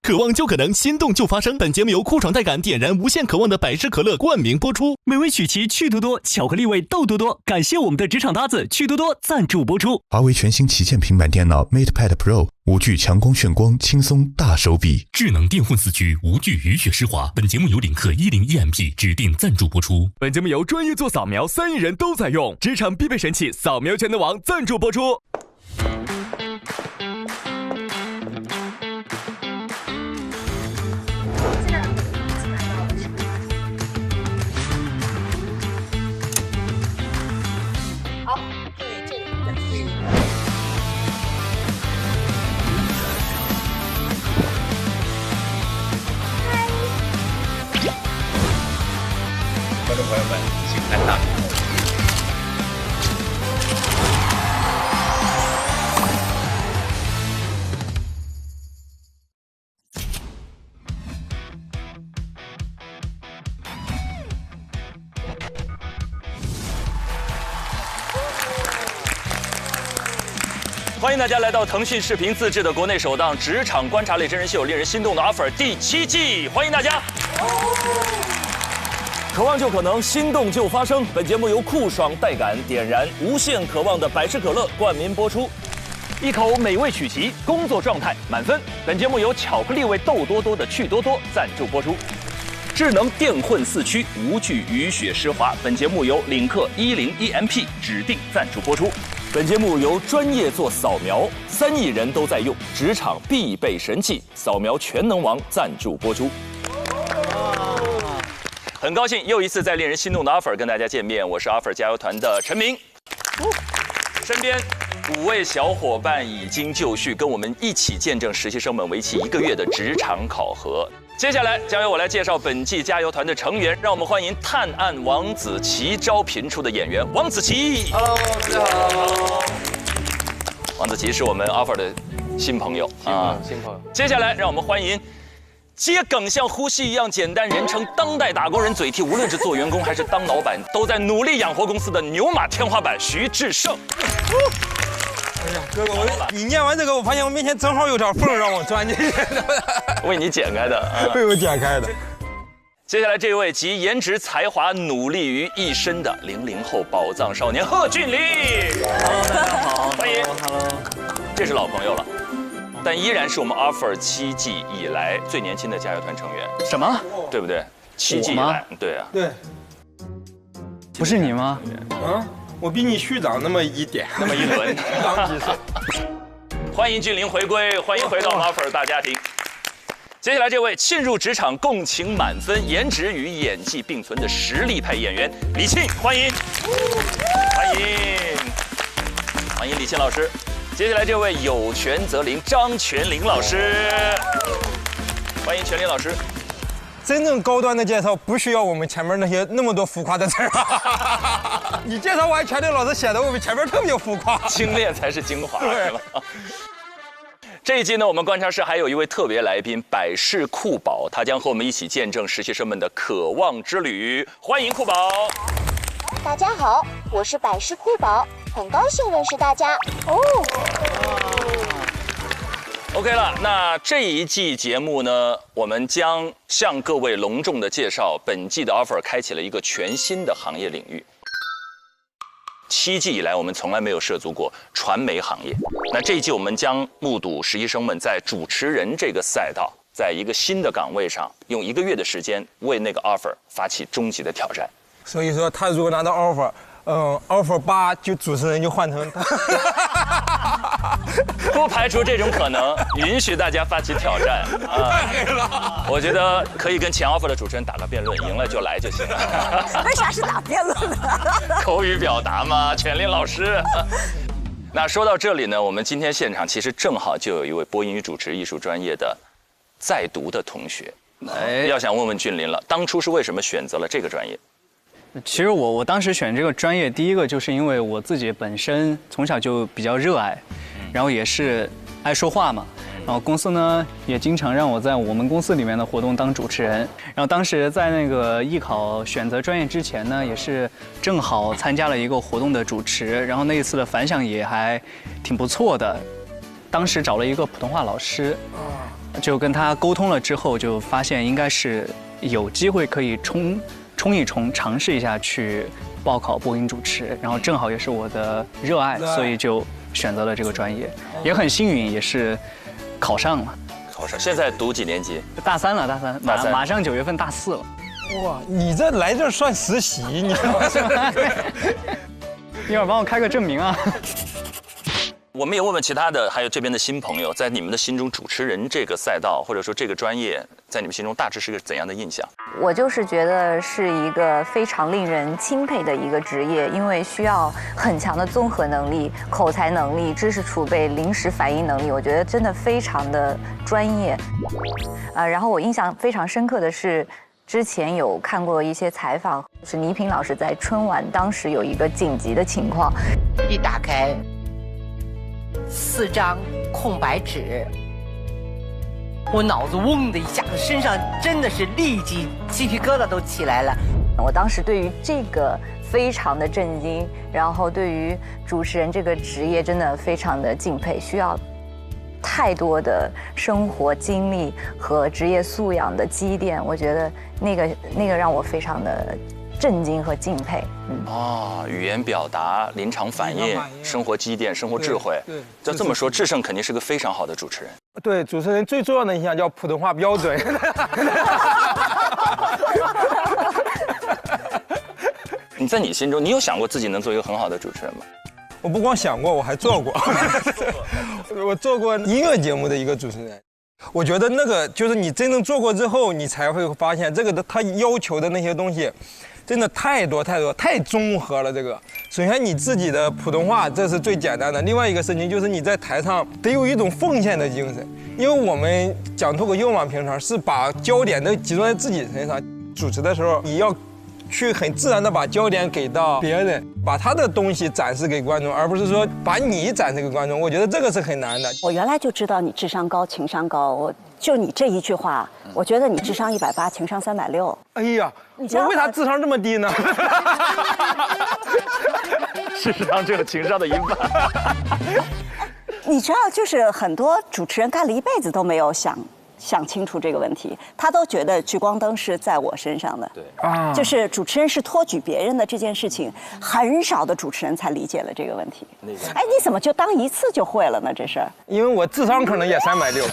渴望就可能，心动就发生。本节目由酷爽带感点燃无限渴望的百事可乐冠名播出。美味曲奇趣多多，巧克力味豆多多。感谢我们的职场搭子趣多多赞助播出。华为全新旗舰平板电脑 MatePad Pro，5G 强光炫光，轻松大手笔。智能电混4驱，无惧雨雪湿滑。本节目由领克10EMP 指定赞助播出。本节目由专业做扫描3亿人都在用，职场必备神器扫描全能王赞助播出。观众朋友们，请看大屏幕。欢迎大家来到腾讯视频自制的国内首档职场观察类真人秀《令人心动的 offer》第7季，欢迎大家！渴望就可能，心动就发生。本节目由酷爽带感点燃无限渴望的百事可乐冠名播出。一口美味曲奇，工作状态满分。本节目由巧克力味豆多多的趣多多赞助播出。智能电混4驱，无惧雨雪湿滑。本节目由领克10EMP 指定赞助播出。本节目由专业做扫描3亿人都在用，职场必备神器扫描全能王赞助播出。很高兴又一次在令人心动的 offer 跟大家见面，我是 offer 加油团的陈明，身边5位小伙伴已经就绪，跟我们一起见证实习生们为期1个月的职场考核。接下来将由我来介绍本季加油团的成员，让我们欢迎探案王子奇招频出的演员王子奇。Hello， 大家好。王子奇是我们 offer 的新朋友啊，新朋友。接下来让我们欢迎接梗像呼吸一样简单，人称当代打工人嘴替，无论是做员工还是当老板，都在努力养活公司的牛马天花板徐志胜。哎呀，哥哥，你念完这个，我发现我面前正好有条缝让我钻进去，为你剪开的啊，被我剪开的。接下来这位集颜值才华努力于一身的00后宝藏少年贺峻霖。Hello， 大家好，欢迎。Hello， 这是老朋友了，但依然是我们 offer 7季以来最年轻的加油团成员。什么？对不对？7季以来，对啊。对。不是你吗？啊，我比你虚长那么一点，那么一轮。长几岁？欢迎峻霖回归，欢迎回到 offer 大家庭。接下来这位沁入职场共情满分，颜值与演技并存的实力派演员李沁，欢迎，欢迎李沁老师。接下来这位有权则灵张泉灵老师，欢迎泉灵老师。真正高端的介绍不需要我们前面那么多浮夸的词儿。你介绍完泉灵老师显得我们前面特别浮夸，精炼才是精华，是吧？这一季呢，我们观察室还有一位特别来宾百事酷宝，他将和我们一起见证实习生们的渴望之旅。欢迎酷宝！大家好，我是百事酷宝，很高兴认识大家。OK 了，那这一季节目呢，我们将向各位隆重的介绍本季的 offer 开启了一个全新的行业领域。7季以来，我们从来没有涉足过传媒行业。那这一季，我们将目睹实习生们在主持人这个赛道，在一个新的岗位上，用1个月的时间为那个 offer 发起终极的挑战。所以说，他如果拿到 offer，offer 8就主持人就换成他。不排除这种可能，允许大家发起挑战啊！我觉得可以跟前 offer 的主持人打个辩论，赢了就来就行了。为啥是打辩论呢？口语表达嘛，泉灵老师。那说到这里呢，我们今天现场其实正好就有一位播音与主持艺术专业的在读的同学，要想问问峻霖了，当初是为什么选择了这个专业？其实我当时选这个专业，第一个就是因为我自己本身从小就比较热爱，然后也是爱说话嘛。然后公司呢也经常让我在我们公司里面的活动当主持人。然后当时在那个艺考选择专业之前呢，也是正好参加了一个活动的主持，然后那一次的反响也还挺不错的。当时找了一个普通话老师，就跟他沟通了之后，就发现应该是有机会可以冲一冲，尝试一下去报考播音主持，然后正好也是我的热爱，所以就选择了这个专业，也很幸运，也是考上了。考上，现在读几年级？大三了，大三，马上9月份大4了。哇，你这来这算实习，你知道吗？一会儿帮我开个证明啊。我们也问问其他的，还有这边的新朋友，在你们的心中，主持人这个赛道或者说这个专业，在你们心中大致是个怎样的印象？我就是觉得是一个非常令人钦佩的一个职业，因为需要很强的综合能力、口才能力、知识储备、临时反应能力，我觉得真的非常的专业。然后我印象非常深刻的是，之前有看过一些采访，是倪萍老师在春晚当时有一个紧急的情况，一打开4张空白纸，我脑子嗡的一下子，身上真的是立即鸡皮疙瘩都起来了。我当时对于这个非常的震惊，然后对于主持人这个职业真的非常的敬佩，需要太多的生活经历和职业素养的积淀，我觉得那个让我非常的震惊和敬佩。语言表达、临场反应、生活积淀、生活智慧。对，就这么说，智胜肯定是个非常好的主持人。对，主持人最重要的一项叫普通话标准。你在你心中，你有想过自己能做一个很好的主持人吗？我不光想过，我还做过。我做过音乐节目的一个主持人。我觉得那个就是你真正做过之后，你才会发现这个他要求的那些东西，真的太多太综合了。这个首先你自己的普通话，这是最简单的。另外一个事情就是你在台上得有一种奉献的精神，因为我们讲脱口秀嘛，平常是把焦点都集中在自己身上。主持的时候，你要去很自然的把焦点给到别人，把他的东西展示给观众，而不是说把你展示给观众。我觉得这个是很难的。我原来就知道你智商高、情商高，就你这一句话，我觉得你智商180，情商360。哎呀，我为啥智商这么低呢？事实上，这个情商的一半。你知道，就是很多主持人干了一辈子都没有想清楚这个问题，他都觉得聚光灯是在我身上的。对啊，就是主持人是托举别人的这件事情，很少的主持人才理解了这个问题。哎，你怎么就当一次就会了呢？这事儿？因为我智商可能也360。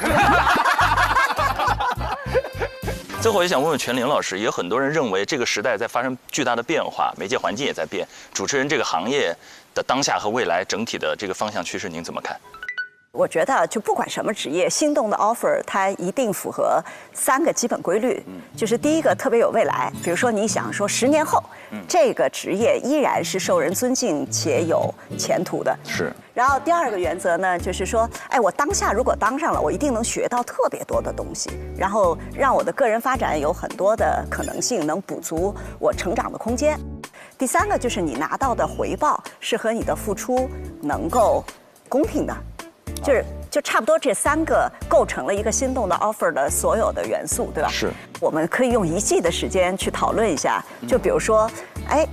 最后也想问问全林老师，也有很多人认为这个时代在发生巨大的变化，媒介环境也在变，主持人这个行业的当下和未来整体的这个方向趋势，您怎么看？我觉得就不管什么职业，心动的 offer 它一定符合3个基本规律，就是第一个特别有未来，比如说你想说10年后，这个职业依然是受人尊敬且有前途的。是。然后第2个原则呢，就是说，哎，我当下如果当上了，我一定能学到特别多的东西，然后让我的个人发展有很多的可能性，能补足我成长的空间。第3个就是你拿到的回报是和你的付出能够公平的。就差不多这3个构成了一个心动的 offer 的所有的元素，对吧？是。我们可以用1季的时间去讨论一下，就比如说，哎，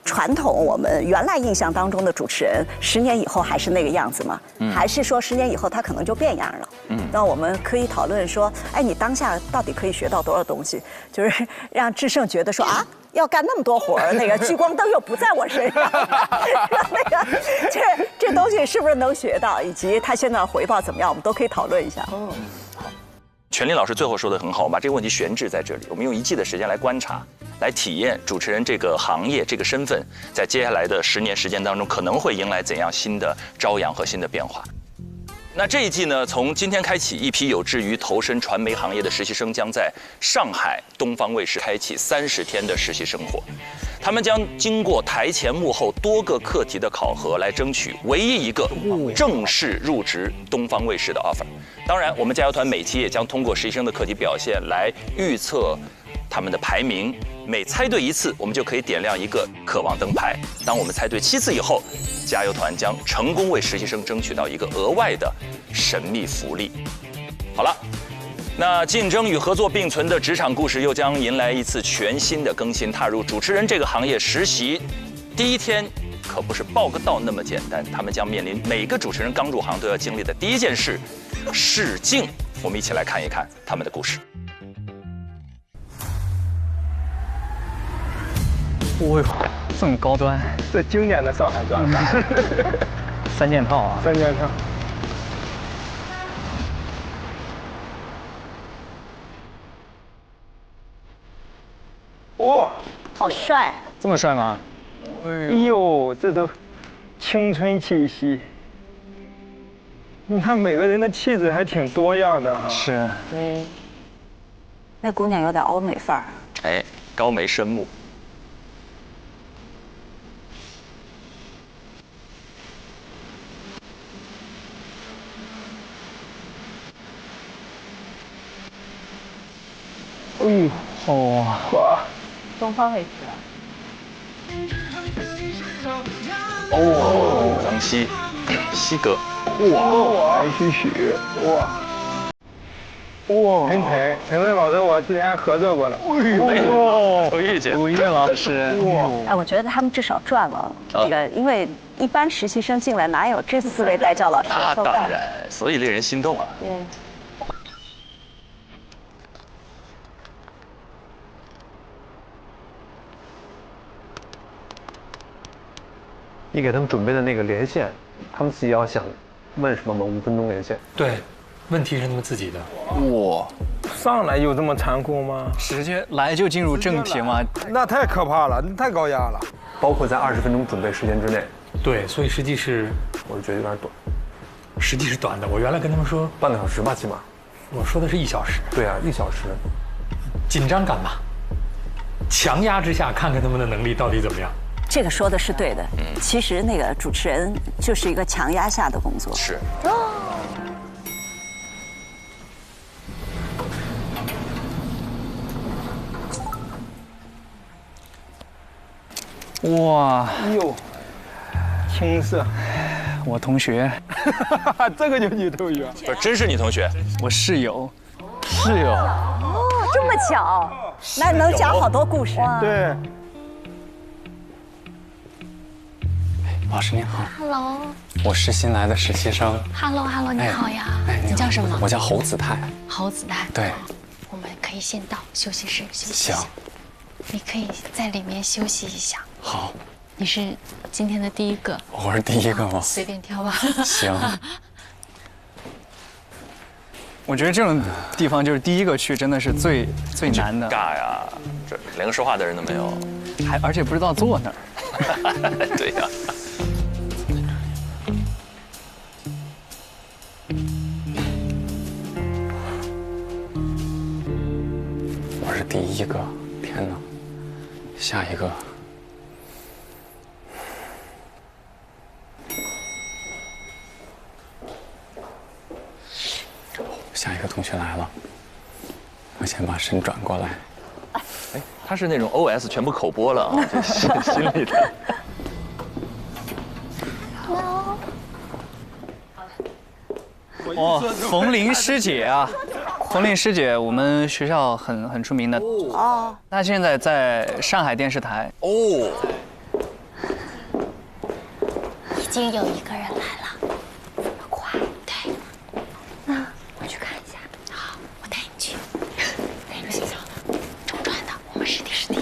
传统我们原来印象当中的主持人，10年以后还是那个样子吗？还是说10年以后他可能就变样了？那我们可以讨论说，哎，你当下到底可以学到多少东西？就是让智胜觉得说啊。要干那么多活儿，那个聚光灯又不在我身上，那个这东西是不是能学到，以及他现在回报怎么样，我们都可以讨论一下。好，全林老师最后说的很好，我们把这个问题悬置在这里，我们用1季的时间来观察，来体验主持人这个行业这个身份，在接下来的10年时间当中，可能会迎来怎样新的朝阳和新的变化。那这一季呢，从今天开起，一批有志于投身传媒行业的实习生将在上海东方卫视开启30天的实习生活。他们将经过台前幕后多个课题的考核，来争取唯一一个正式入职东方卫视的 offer。当然，我们加油团每期也将通过实习生的课题表现来预测他们的排名。每猜对1次，我们就可以点亮一个渴望灯牌。当我们猜对7次以后，加油团将成功为实习生争取到一个额外的神秘福利。好了，那竞争与合作并存的职场故事又将迎来一次全新的更新。踏入主持人这个行业实习第1天可不是报个到那么简单，他们将面临每个主持人刚入行都要经历的第一件事——试镜。我们一起来看一看他们的故事。哦呦，这么高端，这经典的上海装3件套啊，3件套。哇，好帅！这么帅吗？哎呦，这都青春气息。你看每个人的气质还挺多样的啊。是。那姑娘有点欧美范儿。哎，高眉深目。哇，东方卫视。张希，希哥。哇，白许，哇，陈晨老师，我之前还合作过了。周玉姐，吴越老师。哎，我觉得他们至少赚了这个，因为一般实习生进来哪有这4位带教老师？那当然，所以令人心动啊。你给他们准备的那个连线，他们自己要想问什么吗？5分钟连线。对，问题是他们自己的。哇，上来有这么残酷吗？直接来就进入正题吗？那太可怕了，那太高压了。包括在20分钟准备时间之内。对，所以实际是，我是觉得有点短。实际是短的。我原来跟他们说半个小时吧，起码。我说的是1小时。对啊，1小时。紧张感吧，强压之下看看他们的能力到底怎么样。这个说的是对的。其实那个主持人就是一个强压下的工作。是。哇，哟，青涩。我同学。这个就是你同学？不是，真是你同学？我室友。室友。哦，这么巧，那能讲好多故事。对。老师您好 ，Hello， 我是新来的实习生。Hello， 你好呀，你叫什么？我叫侯子泰。侯子泰，对，我们可以先到休息室休息一下。行，你可以在里面休息一下。好，你是今天的第一个。我是第一个吗？随便挑吧。行。我觉得这种地方就是第一个去，真的是最难的。尬呀，这连个说话的人都没有，而且不知道坐哪儿。对呀。我是第一个，天哪！下一个，下一个同学来了，我先把身转过来。哎，他是那种 OS 全部口播了啊，这心里的。哦，冯琳师姐啊，冯琳师姐，我们学校很出名的哦。她现在在上海电视台哦。已经有一个人来了，这么快？对。那我去看一下。好，我带你去。哪个学校的？中专的，我们师弟。对。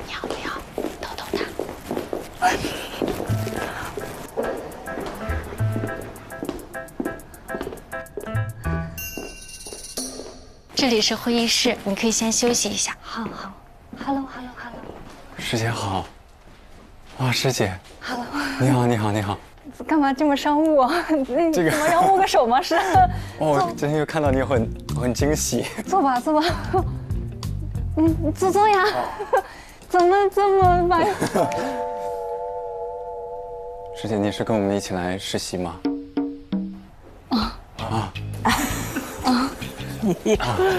你要不要逗逗他？这里是会议室，你可以先休息一下。好。Hello。师姐好。哇，师姐。Hello。你好。干嘛这么商务啊？这个怎么要握个手吗？是。哦，今天又看到你很惊喜。坐吧。坐呀。怎么这么晚？师姐，你是跟我们一起来实习吗？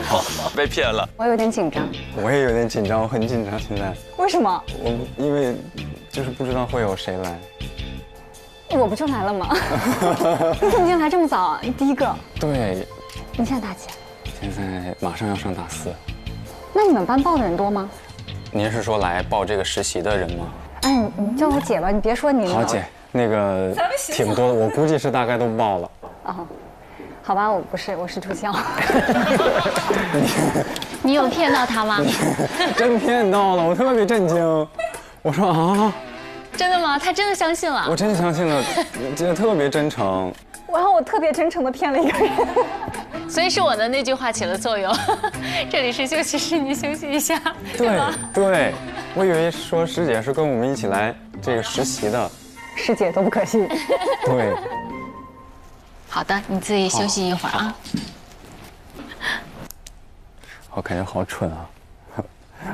好，被骗了。我有点紧张。我也有点紧张，我很紧张现在。为什么？因为就是不知道会有谁来。我不就来了吗？你怎么今天来这么早？你第一个。对。你现在大几？现在马上要上大4。那你们班报的人多吗？您是说来报这个实习的人吗？哎，你叫我姐吧，你别说你。好姐，那个挺多的，我估计是大概都报了。哦，好吧，我不是，我是助教。你有骗到他吗？真骗到了，我特别震惊。我说啊，真的吗？他真的相信了？我真的相信了，真的特别真诚。然后我特别真诚的骗了一个人。所以是我的那句话起了作用。这里是休息室，你休息一下。对对，我以为说师姐是跟我们一起来这个实习的。师姐都不可信。对。好的，你自己休息一会儿啊。我感觉好蠢啊！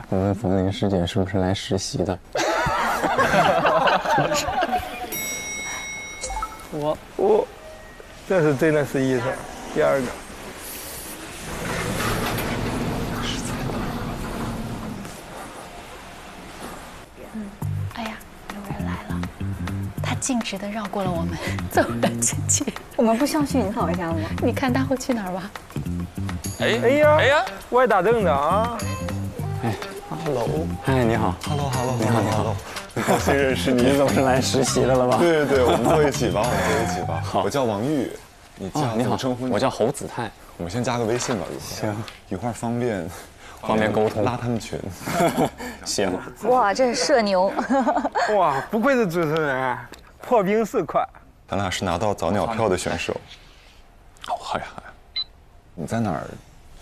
我问冯玲师姐是不是来实习的？我，这是真的是医生。第二个。哎呀，有人来了。他径直的绕过了我们，走了进去。我们不需要去引导一下吗？你看他会去哪儿吧？哎呀，歪打正着啊！哎 ，Hello， 嗨，你好 ，Hello， 你好，你好，高兴认识你。你总是来实习的了吧？对对对，我们坐一起吧，好，我叫王玉，你叫你好，称呼我叫侯子泰。我们先加个微信吧，行，一会儿方便沟通，拉他们群。行。哇，这是社牛。哇，不愧是主持人，破冰4块。咱俩是拿到早鸟票的选手。哦，好呀好呀。你在哪儿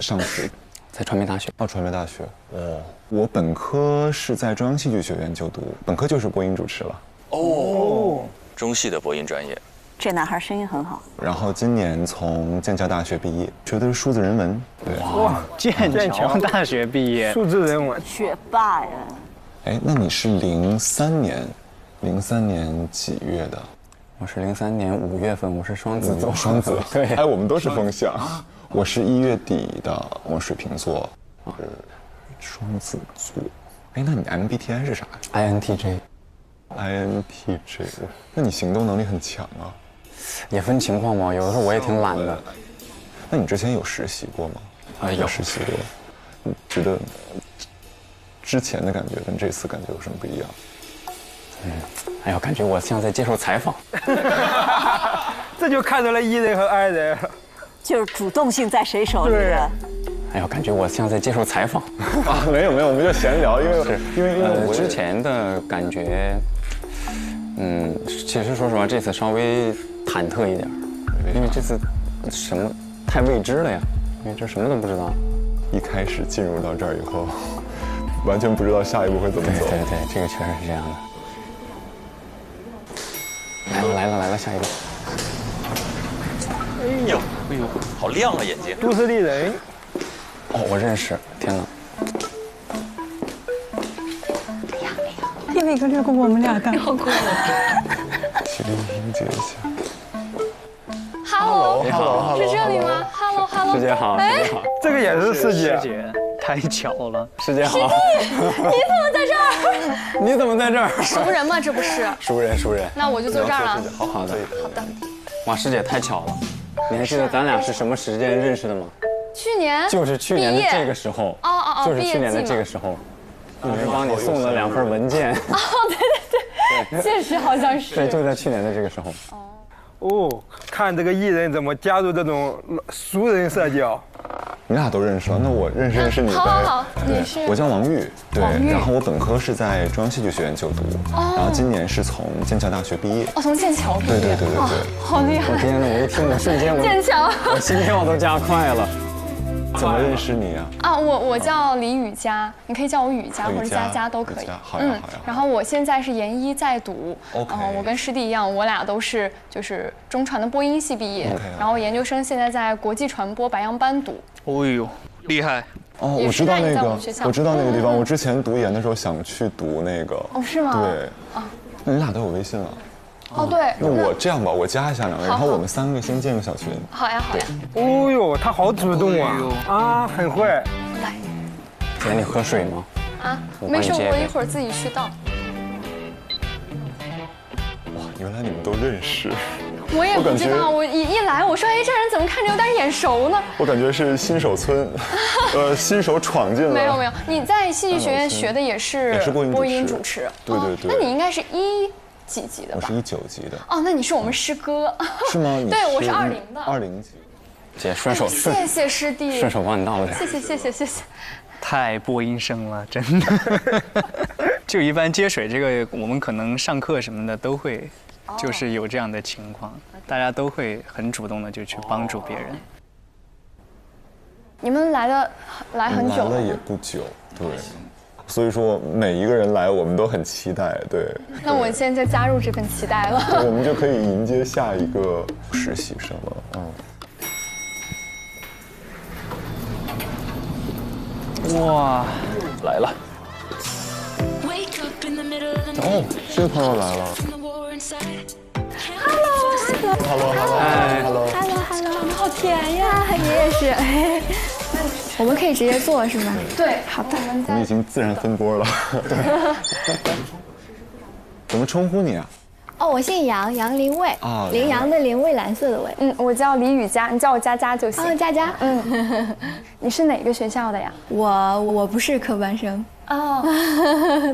上学？在传媒大学。哦，传媒大学。哦，我本科是在中央戏剧学院就读，本科就是播音主持了。哦，中戏的播音专业。这男孩声音很好。然后今年从剑桥大学毕业，学的是数字人文。对。哇，剑桥大学毕业，数字人文，学霸呀。哎，那你是03年几月的？我是03年5月份，我是双子座。双子，对，哎，我们都是风象。我是1月底的，我水瓶座，双子座。哎，那你 MBTI 是啥？INTJ。INTJ， 那你行动能力很强啊。也分情况嘛，有的时候我也挺懒的。那你之前有实习过吗？有实习过。你觉得之前的感觉跟这次感觉有什么不一样？哎呀，感觉我像在接受采访。这就看出来 E 人和 I 人，就是主动性在谁手里的。哎呀，感觉我像在接受采访。啊，没有，我们就闲聊，因为之前的感觉，其实说实话，这次稍微忐忑一点，因为这次什么太未知了呀，因为这什么都不知道。一开始进入到这儿以后，完全不知道下一步会怎么走。对，这个确实是这样的。来了，下一个。哎呦，好亮啊眼睛！都市丽人。哦，我认识，天哪！因为跟这个我们俩干过。请理解一下。Hello， 你好，是这里吗 ？Hello， 师姐好，师姐好，这个也是师姐，太巧了，师姐好。你怎么在这儿？你怎么在这儿？熟人吗？这不是。熟人。那我就坐这儿了。好的。哇，师姐太巧了，你还记得咱俩是什么时间认识的吗？去年。就是去年的这个时候。哦，就是去年的这个时候，有人帮你送了2份文件。哦，对，确实好像是。对，就在去年的这个时候。哦，看这个艺人怎么加入这种熟人社交。你俩都认识了，那我认识你呗。好，你是？我叫王玉，对，然后我本科是在中央戏剧学院就读，然后今年是从剑桥大学毕业。哦，从剑桥毕业。对，好厉害！我天哪，我一听我瞬间剑桥，我心跳都加快了。怎么认识你啊？啊，我叫李雨佳，你可以叫我雨佳或者佳都可以。好呀。然后我现在是研1在读，我跟师弟一样，我俩都是就是中传的播音系毕业，然后研究生现在在国际传播白杨班读。哦呦，厉害！哦，我知道那个地方，我之前读研的时候想去读那个。哦，是吗？对。啊，那你俩都有微信了？哦，对。那我这样吧，我加一下2个，然后我们3个先建个小群。好呀。哦呦，他好主动啊，很会。来。姐，你喝水吗？啊，没事，我一会儿自己去倒。哇，原来你们都认识。我也不知道，我一来我说，哎，这人怎么看着有点眼熟呢？我感觉是新手村，新手闯进了。没有，你在戏剧学院学的也是播音主持。对。那你应该是几级的吧？我是19级的。哦，那你是我们师哥。是吗？对，我是20的。20级。姐，顺手，谢谢师弟，顺手帮你倒了点。谢谢。太播音生了，真的。就一般接水这个，我们可能上课什么的都会，就是有这样的情况，大家都会很主动的就去帮助别人。你们来很久了？来了也不久，对。所以说每一个人来，我们都很期待，对。那我现在就加入这份期待了。我们就可以迎接下一个实习生了，哇，来了！哦，这个朋友来了。Hello， 你好甜呀，你也是。我们可以直接坐是吗？对，好的。我们已经自然分拨了。怎么称呼你啊？哦，我姓杨，杨林蔚。啊，羚羊的羚，蔚蓝色的蔚。我叫李雨佳，你叫我佳佳就行。哦，佳佳。你是哪个学校的呀？我不是科班生。哦。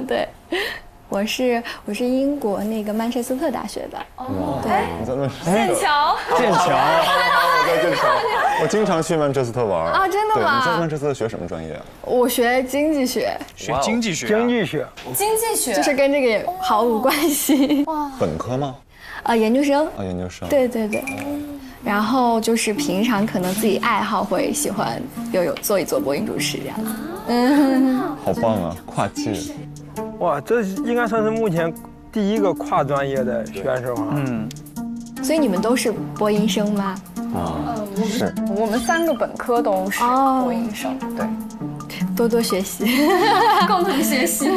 对。我是英国那个曼彻斯特大学的。哦，对，你在那剑桥。我在剑桥，我经常去曼彻斯特玩。啊，真的吗？你在曼彻斯特学什么专业啊？我学经济学。学经济学？经济学就是跟这个也毫无关系。哇。本科吗？研究生。啊，研究生。对。然后就是平常可能自己爱好会喜欢有做一做播音主持这样。好棒啊，跨界。哇，这应该算是目前第一个跨专业的选手啊。所以你们都是播音生吗？是。我们3个本科都是播音生，对。多多学习，共同学习。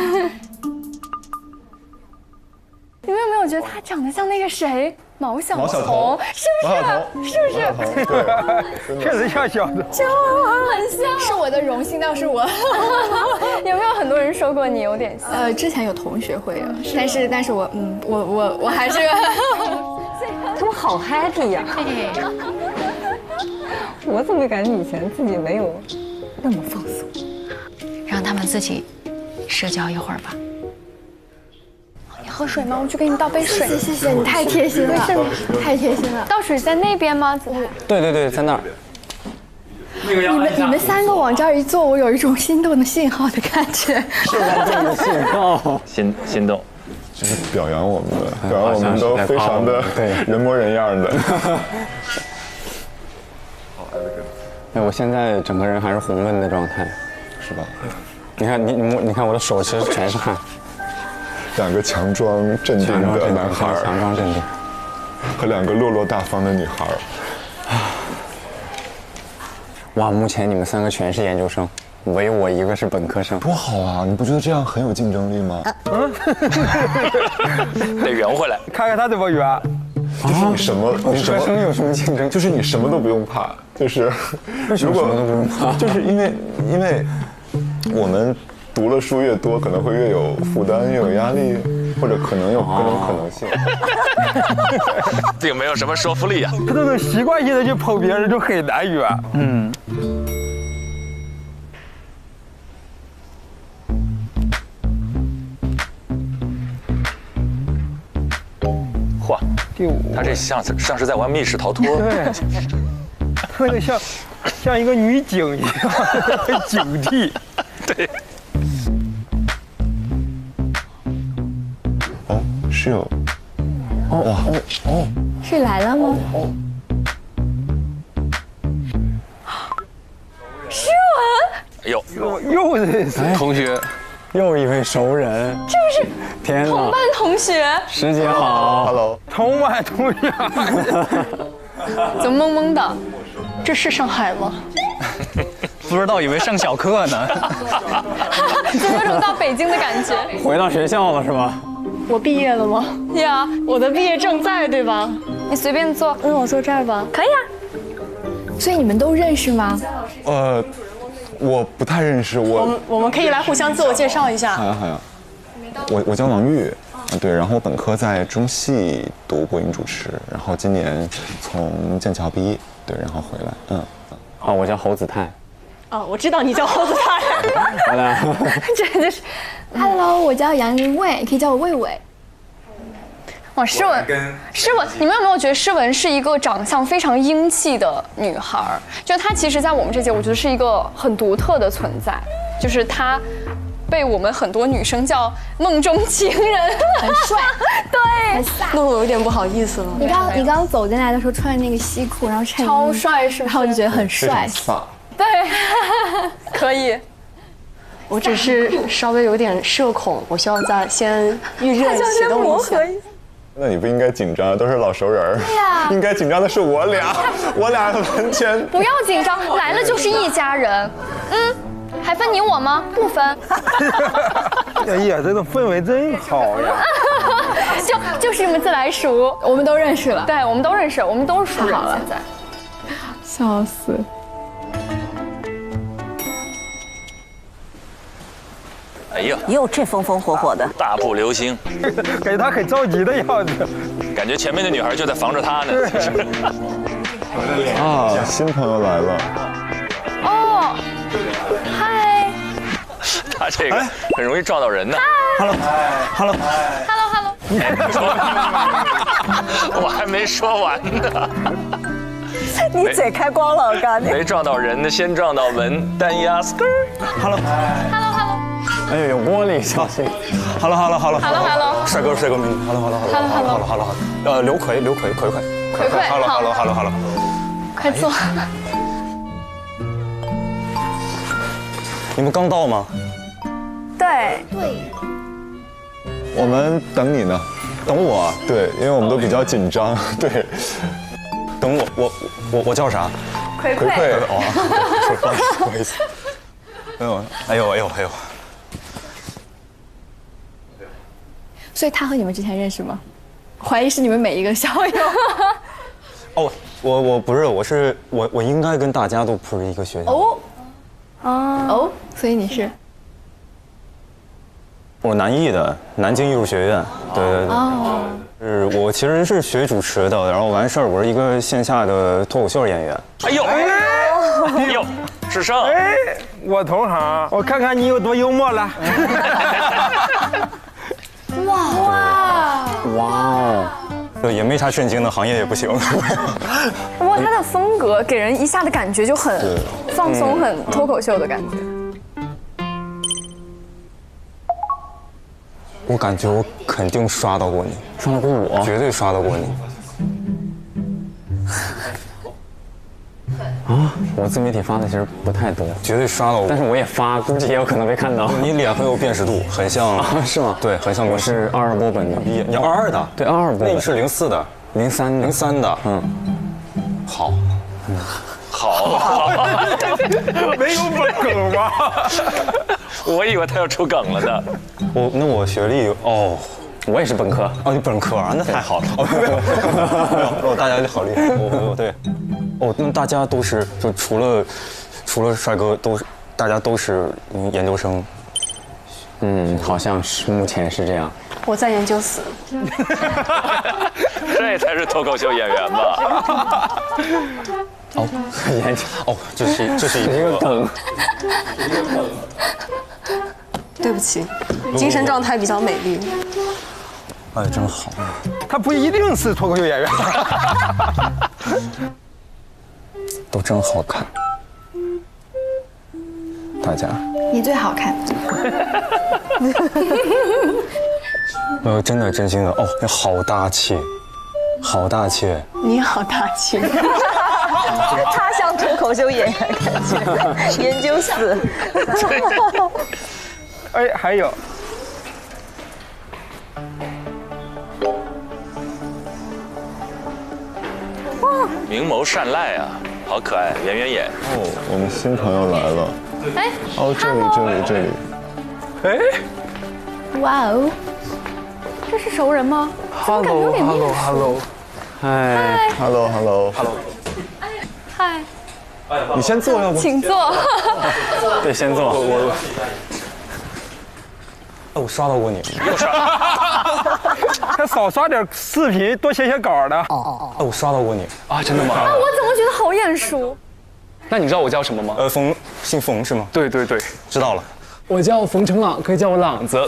你们有没有觉得他长得像那个谁？毛晓彤，是不是？对，确实像小的，真的很像。是我的荣幸，倒是我。有没有很多人说过你有点像？之前有同学会啊，但是我还是。他们好 happy 呀！我怎么感觉以前自己没有那么放松？让他们自己社交一会儿吧。你喝水吗？我去给你倒杯水。谢谢，你太贴心了，太贴心了。倒水在那边吗？对，在那儿。你们3个往这儿一坐，我有一种心动的信号的感觉。是这样的信号，心动。就是表扬我们的，表扬我们都非常的人模人样的。对，我现在整个人还是红润的状态，是吧？你看我的手其实全是汗。2个强装镇定的男孩，强装镇定，和2个落落大方的女孩。哇，目前你们3个全是研究生。唯我一个是本科生，多好啊！你不觉得这样很有竞争力吗？得圆回来，看看他怎么圆。就是你什么本科生有什么竞争？就是你什么都不用怕，就是如果什么都不用怕，就是因为我们读了书越多，可能会越有负担，越有压力，或者可能有各种可能性。并没有什么说服力啊。他这种习惯性的去捧别人，就很难圆。嚯，他这像是在玩密室逃脱。对，他那个像一个女警一样，很警惕。对。哦，是有。哦，是来了吗？诗又文。又认识同学，又一位熟人。这不是天哪，同班同学。师姐好 ，Hello， 同班同学。怎么懵懵的？这是上海吗？不知道，以为上小课呢。怎么有种到北京的感觉？回到学校了是吧？我毕业了吗？呀，我的毕业证在，对吧？你随便坐，我坐这儿吧。可以啊。所以你们都认识吗？我不太认识。我们可以来互相自我介绍一下。好呀。我叫王玉。对，然后我本科在中戏读播音主持，然后今年从剑桥毕业，对，然后回来，好，我叫侯子泰。哦，我知道你叫侯子泰。好的。这就是 ，Hello， 我叫杨林蔚，可以叫我魏魏。哇，诗文，你们有没有觉得诗文是一个长相非常英气的女孩？就她其实，在我们这届，我觉得是一个很独特的存在，就是她被我们很多女生叫梦中情人，很帅，对，弄得我有点不好意思了。你刚走进来的时候穿那个西裤，然后衬衣，超帅，是不是？然后我就觉得很帅。对，可以。我只是稍微有点社恐，我需要先预热启动一下。那你不应该紧张，都是老熟人儿。对呀，应该紧张的是我俩完全不要紧张，来了就是一家人。还分你我吗？不分。哎呀，这种氛围真好呀！就是这么自来熟，我们都认识了。对，我们都认识，我们都是熟人。现在，笑死。哎呀，又这风风火火的，大步流星，给他很着急的样子，感觉前面的女孩就在防着他呢。啊，新朋友来了。哦，嗨。他这个很容易撞到人的。Hello。我还没说完呢。你嘴开光了，我告诉你。没撞到人的，先撞到门。单压 Hello。哎呦，有玻璃，小心。Hello。帅哥美女。Hello。刘奎。Hello。快坐。你们刚到吗？对。我们等你呢。等我？对，因为我们都比较紧张。对。等我叫啥？葵。哦，不好意思。哎呦。所以他和你们之前认识吗？怀疑是你们每一个校友。哦，我不是，我应该跟大家都不是一个学校。哦，所以你是？我南艺的南京艺术学院。对。哦。我其实是学主持的，然后完事儿我是一个线下的脱口秀演员。哎呦，志胜。我同行，我看看你有多幽默了。哇哦，也没啥震惊的，行业也不行。哇，他的风格给人一下的感觉就很放松，很脱口秀的感觉。我感觉我肯定刷到过你，刷到过我，绝对刷到过你。啊，我自媒体发的其实不太多，绝对刷到我，但是我也发，估计也有可能被看到。你脸很有辨识度，很像，是吗？对，很像我是22波本的毕业，你22的？对，22波本。那你是04的？03的，好，没有梗吗？我以为他要出梗了呢。我学历我也是本科。哦，你本科啊？那太好了。没有，大家好厉害。对。那大家都是就除了帅哥大家都是研究生。好像是目前是这样。我在研究死。这才是脱口秀演员吧？这是一个梗。对不起，精神状态比较美丽。哎，真好。他不一定是脱口秀演员。都真好看，大家。你最好看。真心的你好大气，好大气。你好大气。他像脱口秀演员感觉，研究死。哎，还有。明眸善睐啊，好可爱，圆眼。我们新朋友来了。这里。哇哦，这是熟人吗？Hello。嗨。Hello。嗨。你先坐要不？请坐。对，先坐。我刷到过你，又刷。他少刷点视频，多写写稿的。我刷到过你啊，真的吗？啊，我怎么觉得好眼熟？那你知道我叫什么吗？姓冯是吗？对对对，知道了。我叫冯成朗，可以叫我朗子。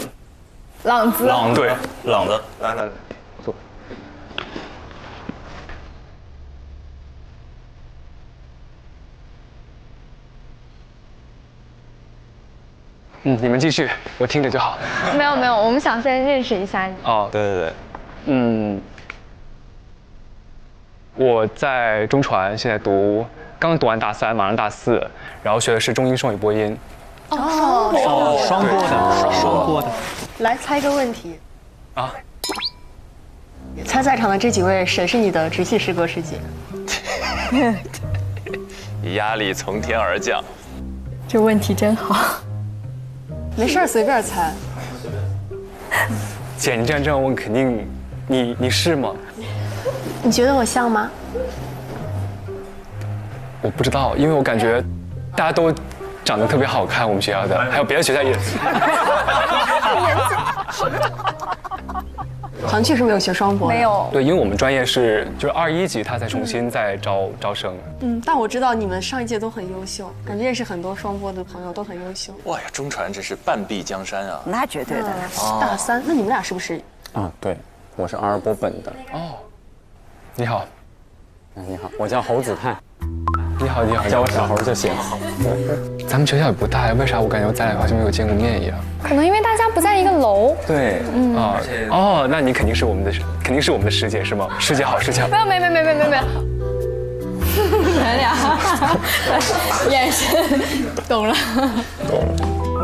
朗子。对，朗子，来，坐。你们继续，我听着就好。没有，我们想先认识一下你。哦，对，我在中传，现在刚读完大3，马上大4，然后学的是中英双语播音。双播的。来猜个问题啊，猜在场的这几位谁是你的直系师哥师姐？压力从天而降。这问题真好。没事儿，随便猜。姐，你这样问，肯定你是吗？你觉得我像吗？我不知道，因为我感觉大家都长得特别好看，我们学校的，还有别的学校也。好像确实没有学双播。没有。对，因为我们专业就是21级，他才重新再招生。但我知道你们上一届都很优秀，感觉认识很多双播的朋友都很优秀。哇呀，中传真是半壁江山啊！那绝对的。大3，那你们俩是不是？啊，对，我是阿尔波本的。哦，你好。你好，我叫侯子泰。你好，叫我小猴就行。咱们学校也不大呀，为啥我感觉咱俩好像没有见过面一样？可能因为大家不在一个楼。对，那你肯定是我们的师姐是吗？师姐好，师姐好。没。你们俩眼神懂了。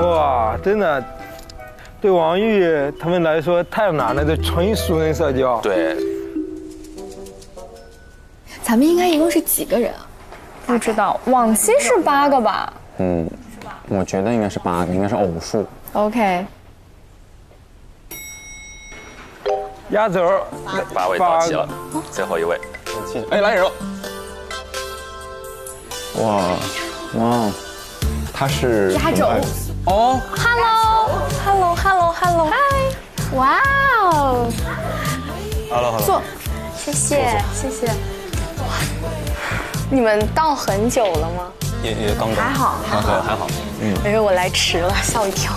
哇，真的，对王玉他们来说太难了，这纯熟人社交。对。咱们应该一共是几个人啊？不知道，往期是8个吧？我觉得应该是8个，应该是偶数。OK。压轴，8位到齐了，最后一位。哎，来人了！哇，他是压轴哦 ，Hello，嗨，哇哦 ，Hello，坐，谢谢。你们到很久了吗？也刚刚。还好。因为我来迟了，吓我一跳。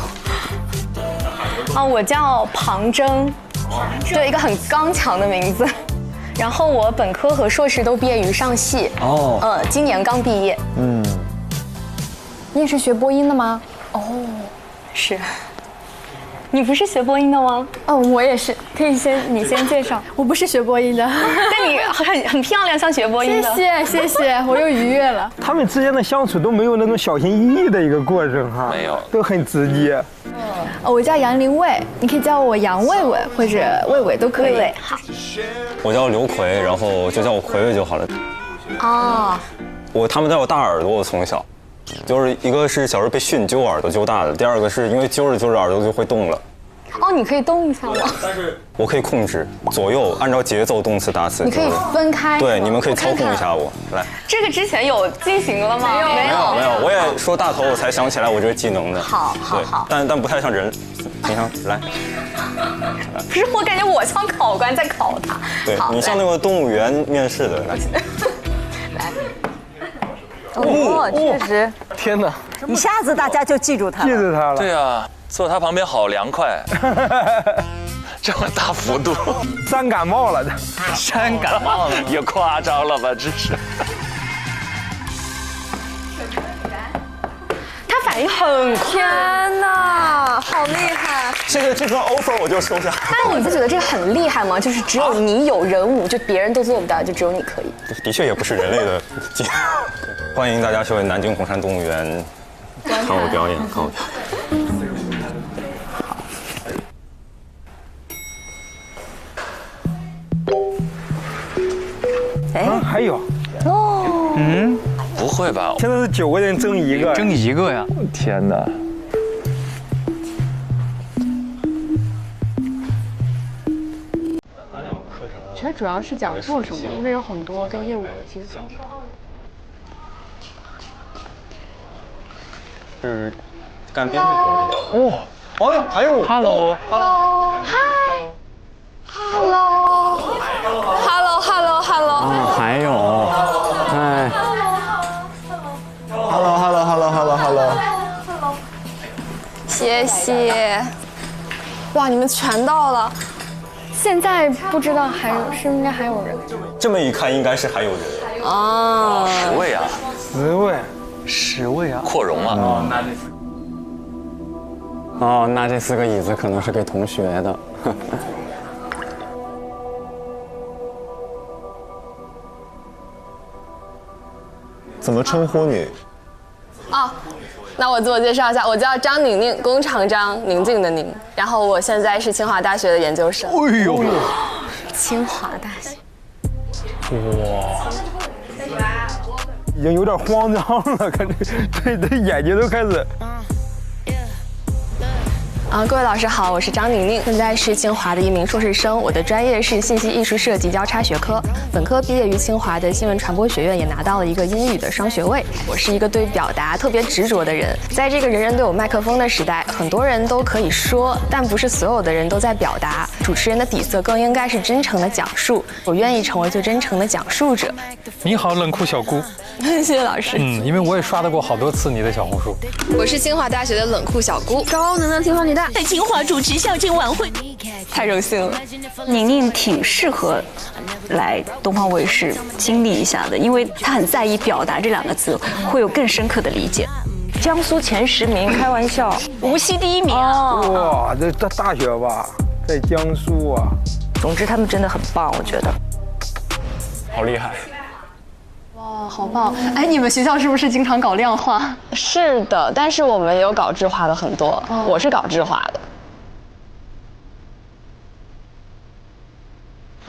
我叫庞征，对，一个很刚强的名字。然后我本科和硕士都毕业于上戏。今年刚毕业。你也是学播音的吗？是。你不是学播音的吗？我也是。可以你先介绍。我不是学播音的，但你很漂亮，像学播音的。谢谢，我又愉悦了。他们之间的相处都没有那种小心翼翼的一个过程哈，没有，都很直接。我叫杨林卫，你可以叫我杨卫卫或者卫卫都可以。好。我叫刘奎，然后就叫我奎奎就好了。他们叫我大耳朵，我从小。就是一个是小时候被训揪耳朵揪大的，第二个是因为揪着耳朵就会动了。你可以动一下吗？但是我可以控制左右，按照节奏动词打词。你可以分开。对，你们可以操控一下我。来，这个之前有进行了吗？没有，我也说大头，我才想起来我这个技能的。好，但不太像人。你看，来。不是，我感觉我像考官在考他。对，你像那个动物园面试的。来。确实。天哪！一下子大家就记住他了。对啊，坐他旁边好凉快。这么大幅度，伤感冒了。伤感冒了，也夸张了吧？这是。他反应很快。天哪，好厉害！这份 offer 我就收下。但是你不觉得这个很厉害吗？就是只有你有人物，就别人都做不到，就只有你可以。的确也不是人类的技能。欢迎大家去南京红山动物园看我表演，还有。不会吧？现在是9个人争1个。争1个呀！天哪！其实主要是讲做什么，因为有很多跟业务有接触。是干编剧。哦，还有 ，Hello， Hello，Hello，Hello，Hello，Hello，还有，哎 ，Hello，谢谢。哇，你们全到了，现在不知道还有应该还有人。这么一看，应该是还有人哦，10位啊，10位啊，扩容了。哦，那这4个椅子可能是给同学的。怎么称呼你？哦，那我自我介绍一下，我叫张宁宁，弓长张，宁静的宁。然后我现在是清华大学的研究生。哎呦，清华大学。哇，已经有点慌张了，看这眼睛都开始。各位老师好，我是张宁宁，现在是清华的一名硕士生，我的专业是信息艺术设计交叉学科，本科毕业于清华的新闻传播学院，也拿到了一个英语的双学位。我是一个对表达特别执着的人，在这个人人都有麦克风的时代，很多人都可以说，但不是所有的人都在表达。主持人的底色更应该是真诚的讲述，我愿意成为最真诚的讲述者。你好，冷酷小姑。谢谢老师。因为我也刷到过好多次你的小红书。我是清华大学的冷酷小姑，高能量清华女大，在清华主持校庆晚会，太荣幸了。宁宁挺适合来东方卫视经历一下的，因为她很在意表达这2个字，会有更深刻的理解。江苏前10名，开玩笑，无锡第1名啊！哇，这大学吧，在江苏啊。总之，他们真的很棒，我觉得。好厉害。哇，好棒！哎，你们学校是不是经常搞量化？是的，但是我们也有搞质化的很多，我是搞质化的。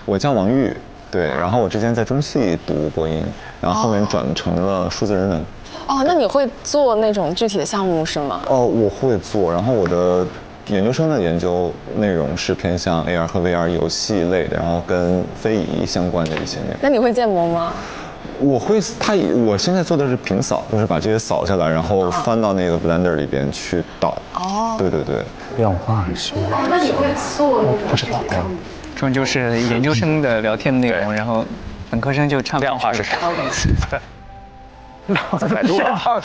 我叫王玉，对，然后我之前在中戏读播音，然后后面转成了数字人文。哦，那你会做那种具体的项目是吗？哦，我会做，然后我的研究生的研究内容是偏向 AR 和 VR 游戏类的，然后跟非遗相关的一些内容。那你会建模吗？我会，我现在做的是平扫，就是把这些扫下来，然后翻到那个 Blender 里边去导。哦，对对对，量化是。那你会做？不知道。这种就是研究生的聊天内容，然后本科生就唱量化是啥？百度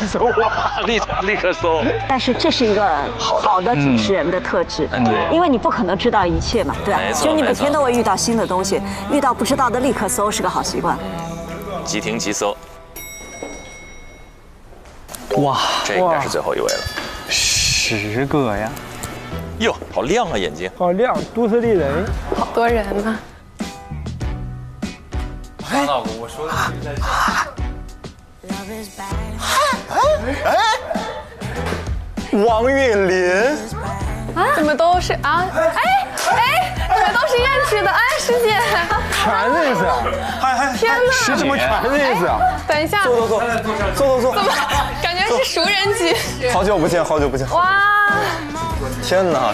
搜啊，立刻搜。但是这是一个好的主持人的特质，因为你不可能知道一切嘛，对吧？就你每天都会遇到新的东西，遇到不知道的立刻搜是个好习惯。即听即搜。哇，这应该是最后一位了。10个呀！哟，好亮啊眼睛！好亮，都市丽人。好多人呢。刷到过，我说的是在。王韵林啊？怎么都是啊？怎么都是认识的？师姐，全认识。天哪！怎么全认识啊？等一下，坐。怎么感觉是熟人机？好久不见。哇！天哪！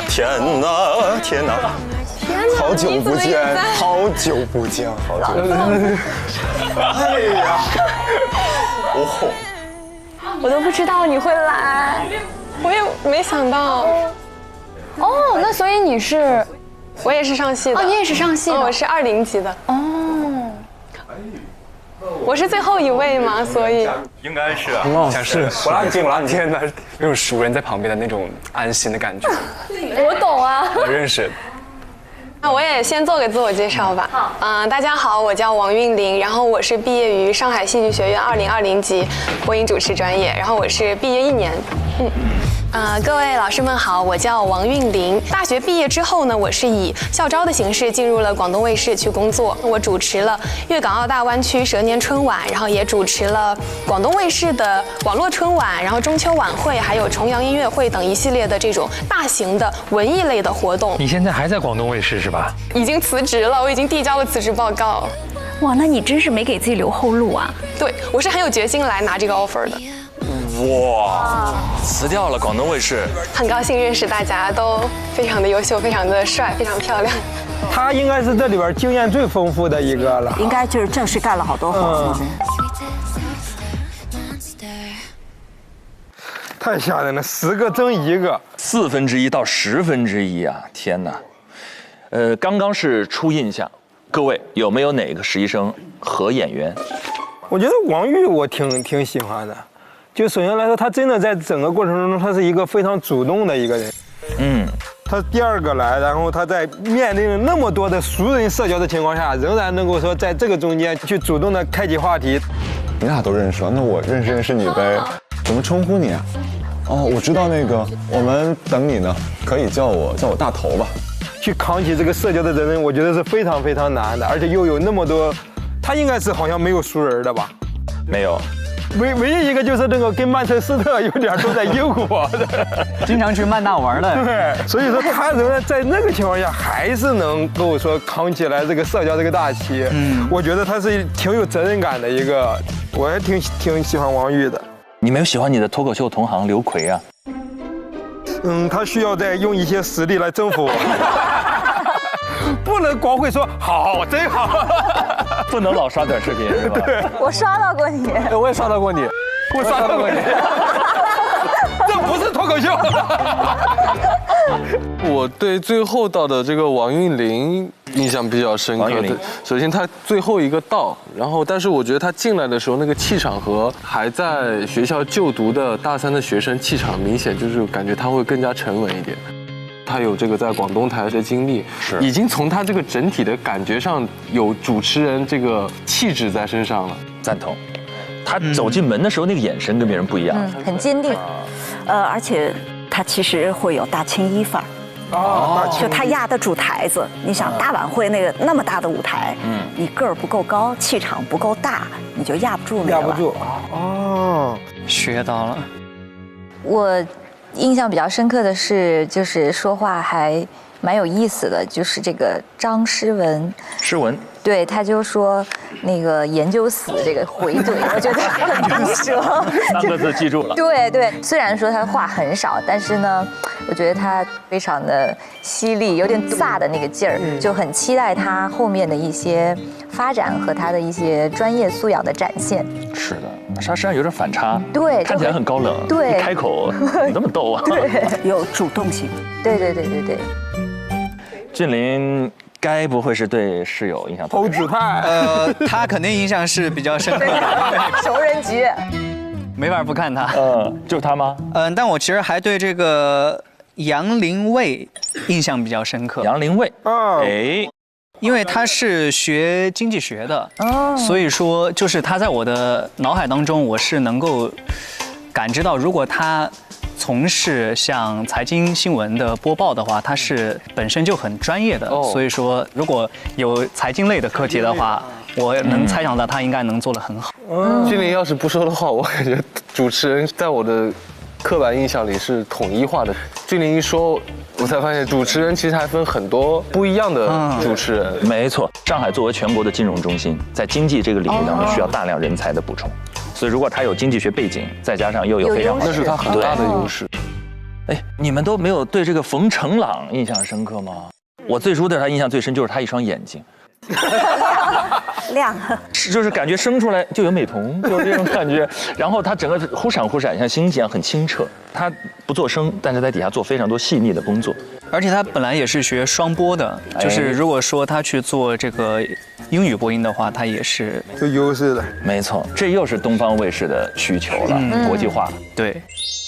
好久不见。哎呀！哦。我都不知道你会来，我也没想到。哦，那所以你是？我也是上戏的。哦，你也是上戏的。我是20级的。哦。我是最后一位嘛，所以。应该是啊。像是我拉你近。天哪，那种熟人在旁边的那种安心的感觉。我懂啊。我认识。那我也先做个自我介绍吧。大家好，我叫王韵玲，然后我是毕业于上海戏剧学院2020级播音主持专业，然后我是毕业1年。各位老师们好，我叫王韵玲。大学毕业之后呢，我是以校招的形式进入了广东卫视去工作。我主持了粤港澳大湾区蛇年春晚，然后也主持了广东卫视的网络春晚，然后中秋晚会，还有重阳音乐会等一系列的这种大型的文艺类的活动。你现在还在广东卫视是吧？已经辞职了，我已经递交了辞职报告。哇，那你真是没给自己留后路啊！对，我是很有决心来拿这个 offer 的。哇，辞掉了广东卫视，很高兴认识大家，都非常的优秀，非常的帅，非常漂亮。他应该是这里边经验最丰富的一个了，应该就是正式干了好多活。太吓人了，10个争1个，1/4到1/10啊！天哪，刚刚是初印象，各位有没有哪个实习生和演员？我觉得王玉我挺喜欢的，就首先来说，他真的在整个过程中，他是一个非常主动的一个人。他第2个来，然后他在面临了那么多的熟人社交的情况下，仍然能够说在这个中间去主动的开启话题。你俩都认识了，那我认识你呗。怎么称呼你啊？哦，我知道那个，我们等你呢，可以叫我大头吧。去扛起这个社交的责任，我觉得是非常非常难的，而且又有那么多，他应该是好像没有熟人的吧？没有。唯一一个就是那个跟曼彻斯特有点都在英国的，经常去曼大玩的。对，所以说他仍然在那个情况下还是能够说扛起来这个社交这个大旗。我觉得他是挺有责任感的一个，我还挺喜欢王玉的。你没有喜欢你的脱口秀同行刘奎啊？他需要再用一些实力来征服我，不能光会说好真好。不能老刷短视频是吧？对，我刷到过你，我也刷到过你，我刷到过你，这不是脱口秀。我对最后到的这个王韵玲印象比较深刻。首先他最后一个到，然后但是我觉得他进来的时候那个气场和还在学校就读的大3的学生气场明显就是感觉他会更加沉稳一点。他有这个在广东台的经历，已经从他这个整体的感觉上有主持人这个气质在身上了。赞同。他走进门的时候那个眼神跟别人不一样，很坚定。而且他其实会有大青衣范儿。就他压得住台子。你想大晚会那么大的舞台，你个儿不够高，气场不够大，你就压不住那个。压不住。学到了。我印象比较深刻的是，就是说话还蛮有意思的，就是这个张诗文。诗文。对，他就说那个研究死这个回怼，我觉得很毒舌。3个字记住了。对对，虽然说他话很少，但是呢，我觉得他非常的犀利，有点飒的那个劲儿，就很期待他后面的一些发展和他的一些专业素养的展现。是的，他身上有点反差，对，看起来很高冷，对，一开口你这么逗啊，对，有主动性。对对对对对。俊霖。该不会是对室友印象侯子泰？他肯定印象是比较深刻的。熟人局，没法不看他。就是他吗？但我其实还对这个杨林卫印象比较深刻。杨林卫，因为他是学经济学的，所以说就是他在我的脑海当中，我是能够感知到，如果他从事像财经新闻的播报的话，他是本身就很专业的，所以说如果有财经类的课题的话，我能猜想到他应该能做得很好。俊霖要是不说的话，我感觉主持人在我的刻板印象里是统一化的。俊霖一说，我才发现主持人其实还分很多不一样的主持人。没错，上海作为全国的金融中心，在经济这个领域当中需要大量人才的补充。所以，如果他有经济学背景，再加上又有非常那是他很大的优势。哎，你们都没有对这个冯程朗印象深刻吗？我最初对他印象最深就是他一双眼睛，亮，就是感觉生出来就有美瞳，就是这种感觉。然后他整个忽闪忽闪，像星星一样很清澈。他不做声，但是在底下做非常多细腻的工作。而且他本来也是学双播的，就是如果说他去做这个英语播音的话，他也是有优势的。没错，这又是东方卫视的需求了，国际化。对，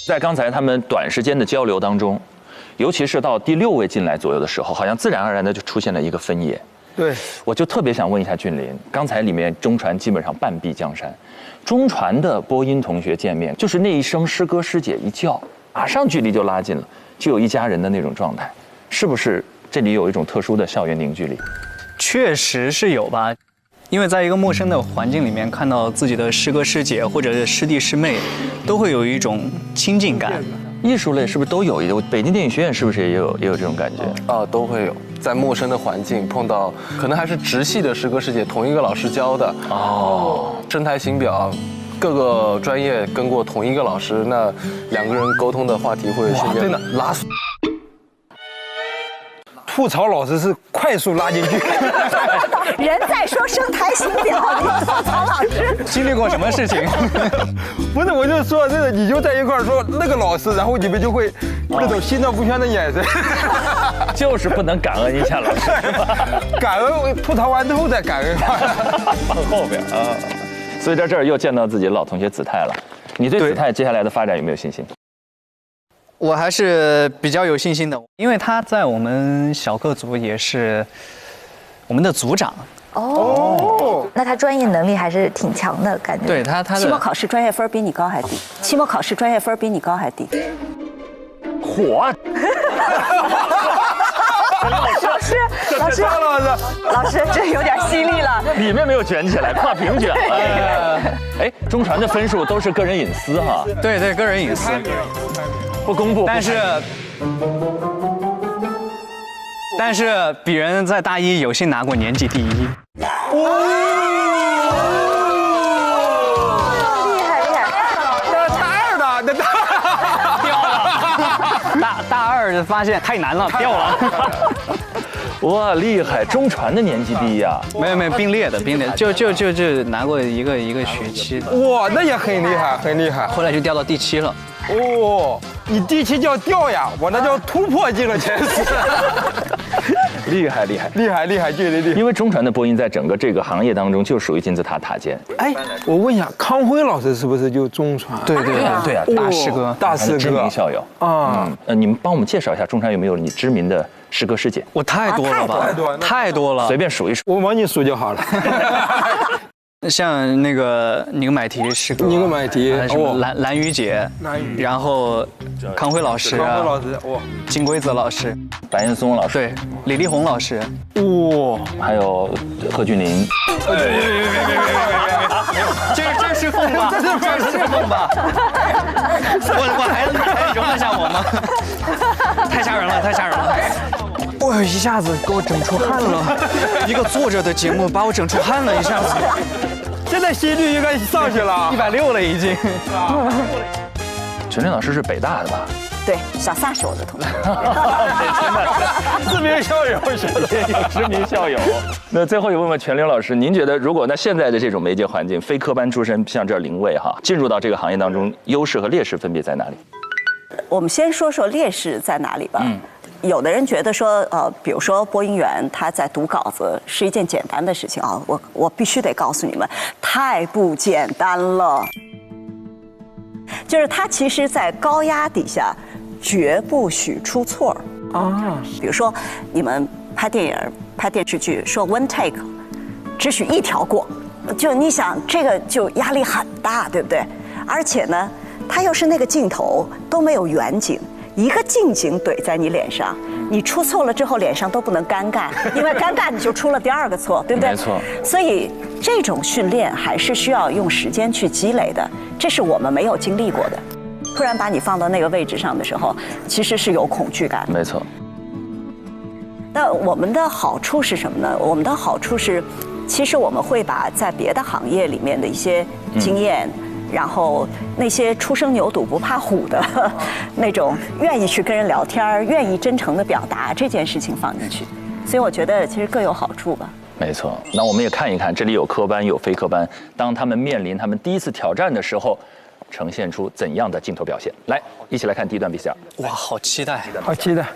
在刚才他们短时间的交流当中，尤其是到第6位进来左右的时候，好像自然而然的就出现了一个分野。对，我就特别想问一下俊霖，刚才里面中传基本上半壁江山，中传的播音同学见面，就是那一声师哥师姐一叫，马上距离就拉近了，就有一家人的那种状态，是不是这里有一种特殊的校园凝聚力？确实是有吧，因为在一个陌生的环境里面看到自己的师哥师姐或者是师弟师妹，都会有一种亲近感。艺术类是不是都有一种？北京电影学院是不是也有这种感觉？都会有。在陌生的环境碰到，可能还是直系的师哥师姐，同一个老师教的。声台形表，各个专业跟过同一个老师，那2个人沟通的话题会瞬间真的拉死。吐槽老师是快速拉进去。人在说声台形表，你吐槽老师。经历过什么事情？不是，我就说这个，你就在一块儿说那个老师，然后你们就会那种心照不宣的眼神。就是不能感恩一下老师，感恩吐槽完之后再感恩。放后边啊。所以在这儿又见到自己的老同学子泰了。你对子泰接下来的发展有没有信心？我还是比较有信心的，因为他在我们小课组也是我们的组长。哦，那他专业能力还是挺强的感觉。对他期末考试专业分比你高还低？期末考试专业分比你高还低？火！老师，这有点犀利了。里面没有卷起来，怕屏卷了。哎，中传的分数都是个人隐私哈。对对，个人隐私，不公布。但是鄙人在大一有幸拿过年级第一。大二就发现太难了，掉了。哇，厉害！中传的年级第一啊？没有并列的，就拿过一个学期的。哇，那也很厉害，很厉害。后来就掉到第7了。哦，你第7叫掉呀，我那叫突破进了前10。厉害，绝对厉害。因为中传的播音在整个这个行业当中就属于金字塔塔尖。哎，我问一下，康辉老师是不是就中传？对啊，大师哥，知名校友啊。你们帮我们介绍一下中传有没有你知名的师哥师姐？我太多了吧，太多了，随便数一数。我帮你数就好了。像那个尼格买提师哥，尼格买提，什么蓝雨姐，然后康辉老师，哇，金龟子老师，白岩松老师，对，李丽红老师，哇，还有贺峻霖。这是凤吧？这是凤吧？我还容得下我吗？太吓人了！我一下子给我整出汗了，一个坐着的节目把我整出汗了，一下子。现在心率应该上去了，160了已经。陈林老师是北大的吧？对，小撒是我的同学。知名校友，知名校友。那最后也问问全刘老师，您觉得如果那现在的这种媒介环境，非科班出身像这0位哈，进入到这个行业当中，优势和劣势分别在哪里？我们先说说劣势在哪里吧。有的人觉得说，比如说播音员他在读稿子是一件简单的事情啊，我必须得告诉你们，太不简单了。就是他其实，在高压底下，绝不许出错啊。比如说，你们拍电影、拍电视剧，说 one take， 只许1条过，就你想这个就压力很大，对不对？而且呢，他又是那个镜头都没有远景。一个近景怼在你脸上，你出错了之后脸上都不能尴尬，因为尴尬你就出了第2个错，对不对？没错。所以这种训练还是需要用时间去积累的，这是我们没有经历过的。突然把你放到那个位置上的时候，其实是有恐惧感。没错。那我们的好处是什么呢？我们的好处是，其实我们会把在别的行业里面的一些经验。然后那些初生牛犊不怕虎的那种，愿意去跟人聊天，愿意真诚的表达这件事情放进去，所以我觉得其实各有好处吧。没错，那我们也看一看，这里有科班有非科班，当他们面临他们第一次挑战的时候，呈现出怎样的镜头表现？来，一起来看第一段 VCR。哇，好期待，好期待。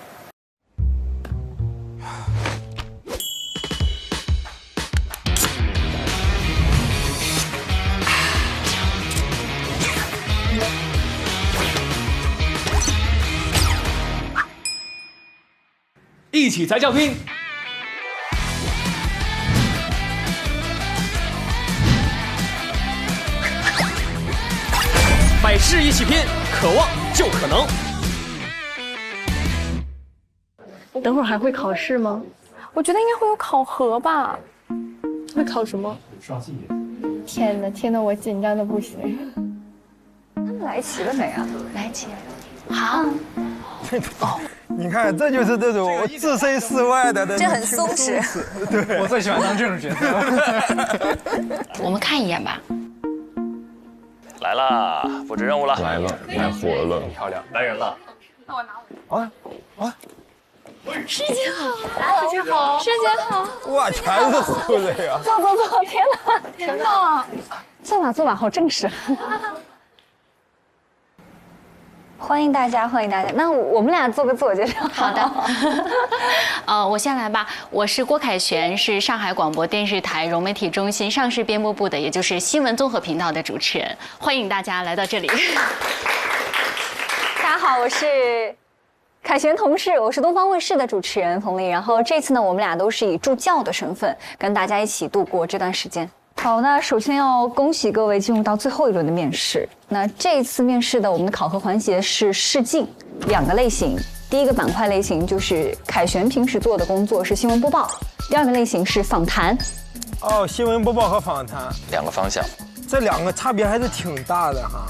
一起才叫拼。百事一起拼，渴望就可能。等会儿还会考试吗？我觉得应该会有考核吧。会考什么？上戏。天哪，我紧张的不行。他们来齐了没啊？来齐。好。哦，你看，这就是这种置身事外的，这很松弛。对，我最喜欢当这种角色。我们看一眼吧。来啦，布置任务了。来了，来活了，漂亮，来人了。那我拿我。师姐好，师姐好，师姐好。哇，全是素人呀！坐，天哪！坐吧坐吧，好正式。欢迎大家，欢迎大家。那我们俩做个自我介绍。好的。我先来吧。我是郭凯旋，是上海广播电视台融媒体中心上市编播部的，也就是新闻综合频道的主持人。欢迎大家来到这里。大家好，我是凯旋同事，我是东方卫视的主持人冯丽。然后这次呢，我们俩都是以助教的身份跟大家一起度过这段时间。好，那首先要恭喜各位进入到最后一轮的面试。那这次面试的我们的考核环节是试镜，2个类型。第一个板块类型就是凯旋平时做的工作是新闻播报，第2个类型是访谈。哦，新闻播报和访谈2个方向，这2个差别还是挺大的哈。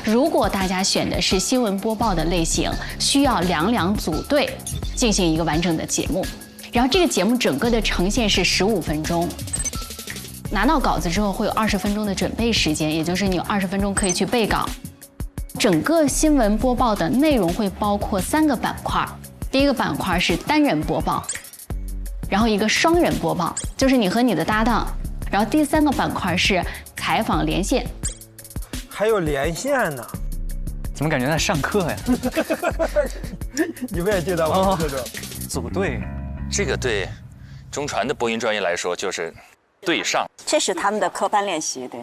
如果大家选的是新闻播报的类型，需要2组队进行一个完整的节目，然后这个节目整个的呈现是15分钟。拿到稿子之后会有20分钟的准备时间，也就是你有20分钟可以去背稿。整个新闻播报的内容会包括3个板块，第一个板块是单人播报，然后一个双人播报，就是你和你的搭档，然后第3个板块是采访连线。还有连线呢？怎么感觉在上课呀？你们也记得吗？组队，这个对中传的播音专业来说就是对上，这是他们的科班练习，对。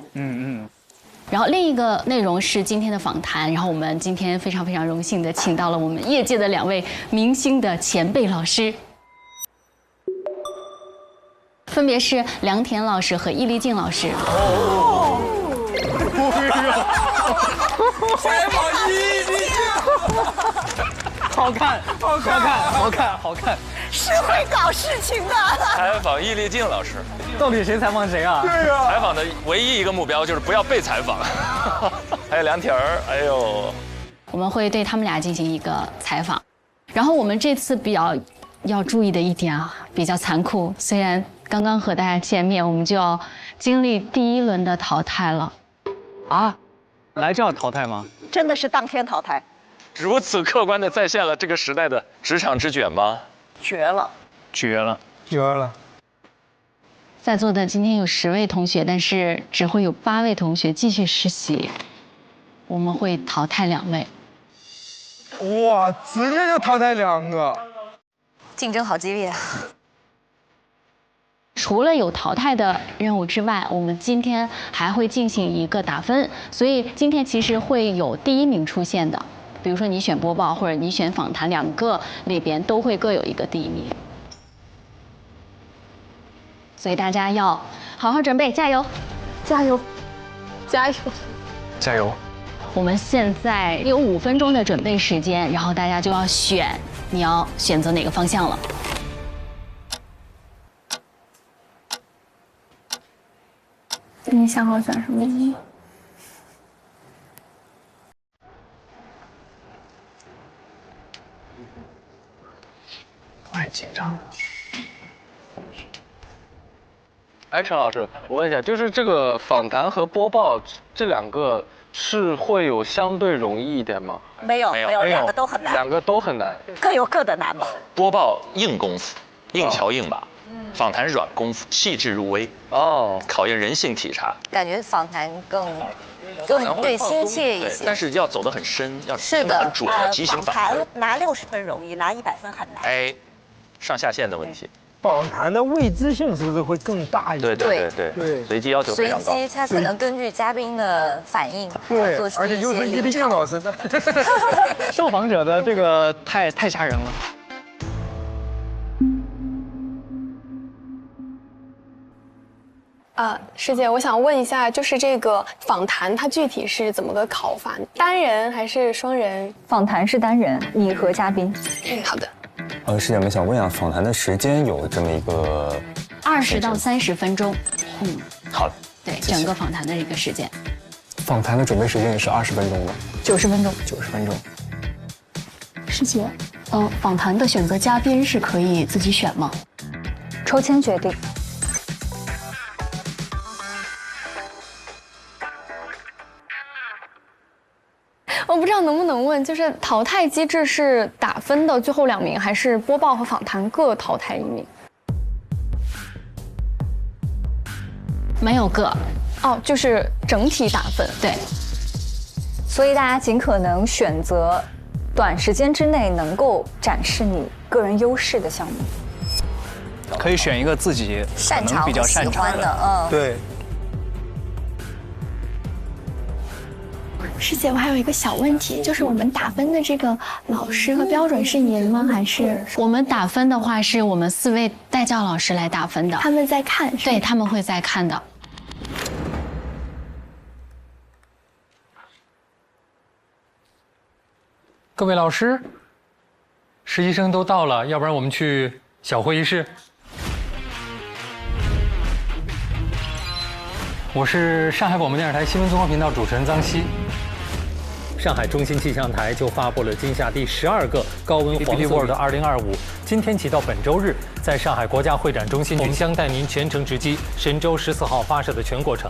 然后另一个内容是今天的访谈，然后我们今天非常非常荣幸的请到了我们业界的2位明星的前辈老师，分别是梁田老师和易立竞老师。采访易立竞，好看，好看，好看，好看，是会搞事情的。采访易立竞老师，到底谁采访谁啊？对呀，采访的唯一一个目标就是不要被采访。还有梁田儿，哎呦，我们会对他们俩进行一个采访。然后我们这次比较要注意的一点啊，比较残酷，虽然刚刚和大家见面，我们就要经历第1轮的淘汰了。啊，来这样淘汰吗？真的是当天淘汰，如此客观的再现了这个时代的职场之卷吗？绝了，绝了，绝了！在座的今天有10位同学，但是只会有8位同学继续实习，我们会淘汰2位。哇，直接就淘汰2个，竞争好激烈。除了有淘汰的任务之外，我们今天还会进行一个打分，所以今天其实会有第1名出现的。比如说你选播报或者你选访谈，2个里边都会各有一个第1名。所以大家要好好准备，加油，加油，加油，加油！我们现在有5分钟的准备时间，然后大家就要选，你要选择哪个方向了。你想好选什么吗？我很紧张。哎，陈老师，我问一下，就是这个访谈和播报这2个是会有相对容易一点吗？没有，2个都很难。 2个都很难，各有各的难吧。播报硬功夫，硬桥硬马。访谈软功夫，细致入微哦，考验人性体察。感觉访谈更对亲切一些，但是要走得很深，要是的很准，畸形访谈拿60分容易，拿100分很难。哎，上下限的问题。访谈的未知性是不是会更大一点？对，随机要求非常高。随机他可能根据嘉宾的反应对，做出而且又是易立竞老师的，受访者的这个太吓人了。师姐，我想问一下，就是这个访谈，它具体是怎么个考法？单人还是双人？访谈是单人，你和嘉宾。好的。师姐们想问一下，访谈的时间有这么一个20到30分钟。好的。对，整个访谈的这个时间。访谈的准备时间也是20分钟的。90分钟。 90分钟。师姐，访谈的选择嘉宾是可以自己选吗？抽签决定。我不知道能不能问，就是淘汰机制是打分的最后2名，还是播报和访谈各淘汰1名？没有各，哦，就是整体打分。对。所以大家尽可能选择短时间之内能够展示你个人优势的项目。可以选一个自己擅长、比较擅长的，对。师姐，我还有一个小问题，就是我们打分的这个老师和标准是您吗？还是我们打分的话，是我们4位带教老师来打分的。他们在看，对，他们会在看的。各位老师，实习生都到了，要不然我们去小会议室。我是上海广播电视台新闻综合频道主持人臧希。上海中心气象台就发布了今夏第12个高温黄色 World 2025，今天起到本周日，在上海国家会展中心，我们将带您全程直击神舟14号发射的全过程。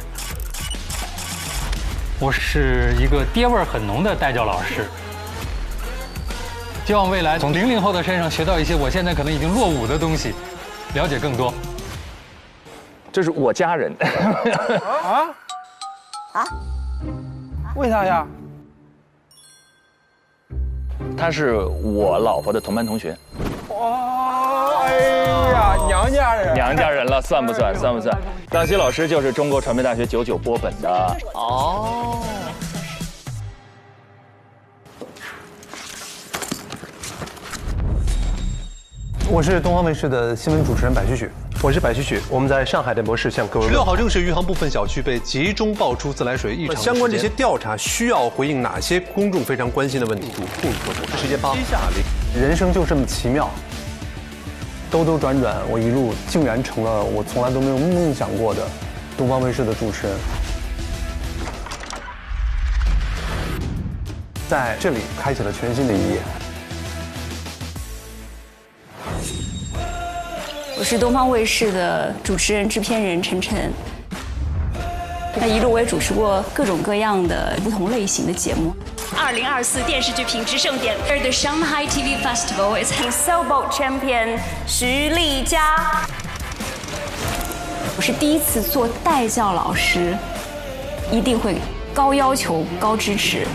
我是一个爹味儿很浓的带教老师，希望未来从00后的身上学到一些我现在可能已经落伍的东西，了解更多。这是我家人。为啥呀？他是我老婆的同班同学。哇，哎呀，娘家人，娘家人了，算不算？算不算？臧希老师就是中国传媒大学99播本的。哦。我是东方卫视的新闻主持人白旭旭。我是白旭旭，我们在上海电波室向各位。16号正式余杭部分小区被集中爆出自来水异常。相关这些调查需要回应哪些公众非常关心的问题？时间8。人生就这么奇妙，兜兜转转，我一路竟然成了我从来都没有梦想过的东方卫视的主持人。在这里开启了全新的一页。我是东方卫视的主持人、制片人陈晨。那一路我也主持过各种各样的不同类型的节目。2024电视剧品质盛典 ，The Shanghai TV Festival is Sailboat Champion 徐丽佳。我是第一次做带教老师，一定会高要求、高支持。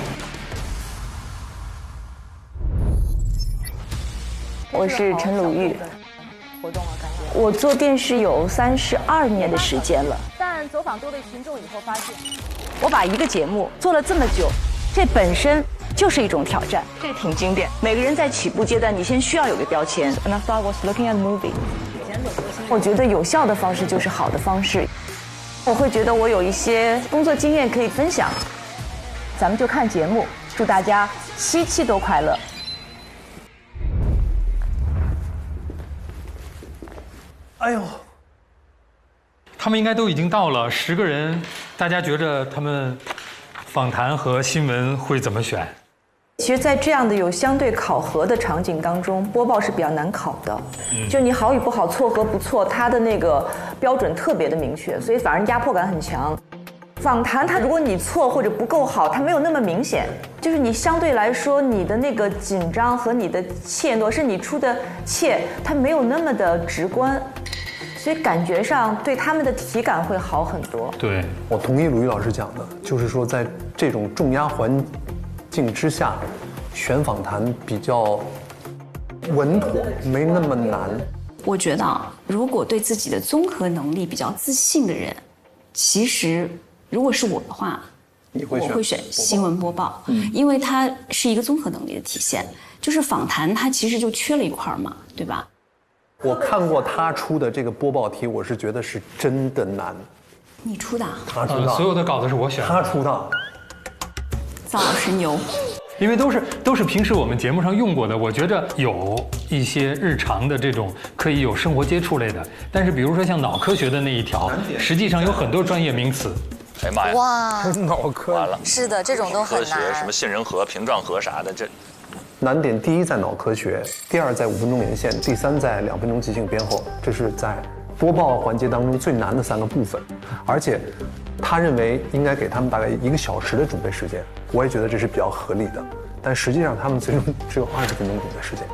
我是陈鲁豫。我做电视有32年的时间了，但走访多位群众以后发现，我把一个节目做了这么久，这本身就是一种挑战。这挺经典。每个人在起步阶段，你先需要有个标签。And I thought I was looking at the movie。我觉得有效的方式就是好的方式。我会觉得我有一些工作经验可以分享。咱们就看节目，祝大家7期都快乐。哎呦，他们应该都已经到了10个人，大家觉着他们访谈和新闻会怎么选？其实，在这样的有相对考核的场景当中，播报是比较难考的。就你好与不好、错和不错，它的那个标准特别的明确，所以反而压迫感很强。访谈它，如果你错或者不够好，它没有那么明显，就是你相对来说你的那个紧张和你的怯懦，是你出的怯，它没有那么的直观。所以感觉上对他们的体感会好很多。对，我同意鲁豫老师讲的，就是说在这种重压环境之下，选访谈比较稳妥，没那么难。我觉得啊，如果对自己的综合能力比较自信的人，其实如果是我的话，我会选新闻播报，因为它是一个综合能力的体现。就是访谈它其实就缺了一块嘛，对吧？我看过他出的这个播报题，我是觉得是真的难。你出的？他出的。所有的稿子是我选的。他出的。臧老师牛。因为都是平时我们节目上用过的，我觉着有一些日常的这种可以有生活接触类的，但是比如说像脑科学的那一条，实际上有很多专业名词。哎妈呀！哇，脑科完了。是的，这种都很难。科学什么杏仁核、屏状核啥的，这。难点第一在脑科学，第2在5分钟连线，第3在2分钟即兴编后，这是在播报环节当中最难的3个部分。而且，他认为应该给他们大概1个小时的准备时间，我也觉得这是比较合理的。但实际上他们最终只有20分钟准备时间，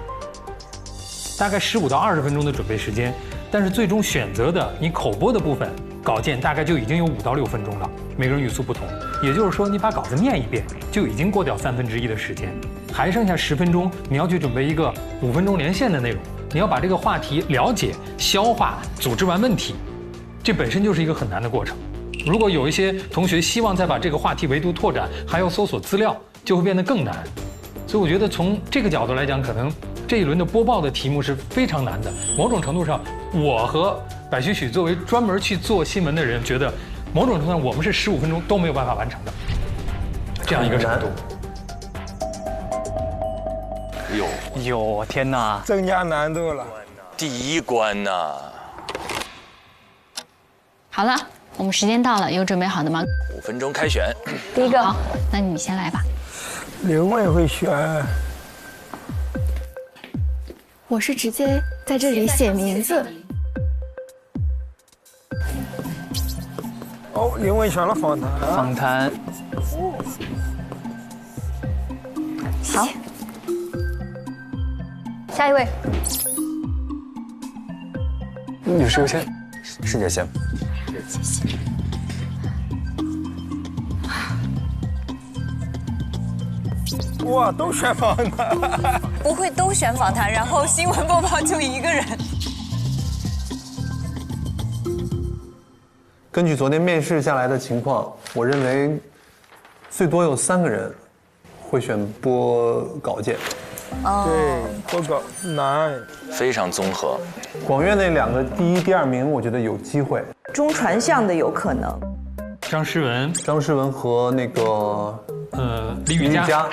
大概15到20分钟的准备时间。但是最终选择的你口播的部分，稿件大概就已经有5到6分钟了，每个人语速不同，也就是说你把稿子念一遍就已经过掉1/3的时间，还剩下10分钟，你要去准备一个5分钟连线的内容，你要把这个话题了解、消化、组织完问题，这本身就是一个很难的过程。如果有一些同学希望再把这个话题维度拓展，还要搜索资料，就会变得更难。所以我觉得从这个角度来讲，可能这一轮的播报的题目是非常难的。某种程度上，我和白许许作为专门去做新闻的人，觉得某种程度上我们是15分钟都没有办法完成的这样一个程度。有天哪，增加难度了。第一关呐。好了，我们时间到了，有准备好的吗？5分钟开选。第一个，好，那你先来吧。刘伟会选。我是直接在这里写名字。哦，刘伟选了访谈。访谈。好。下一位。女士优先，师姐先。谢谢。哇，都选访谈。不会都选访谈，然后新闻播报就一个人。根据昨天面试下来的情况，我认为最多有3个人会选播稿件。对，播稿难，非常综合。广院那2个第1、第2名，我觉得有机会。中传向的有可能。张诗文和那个李雨佳。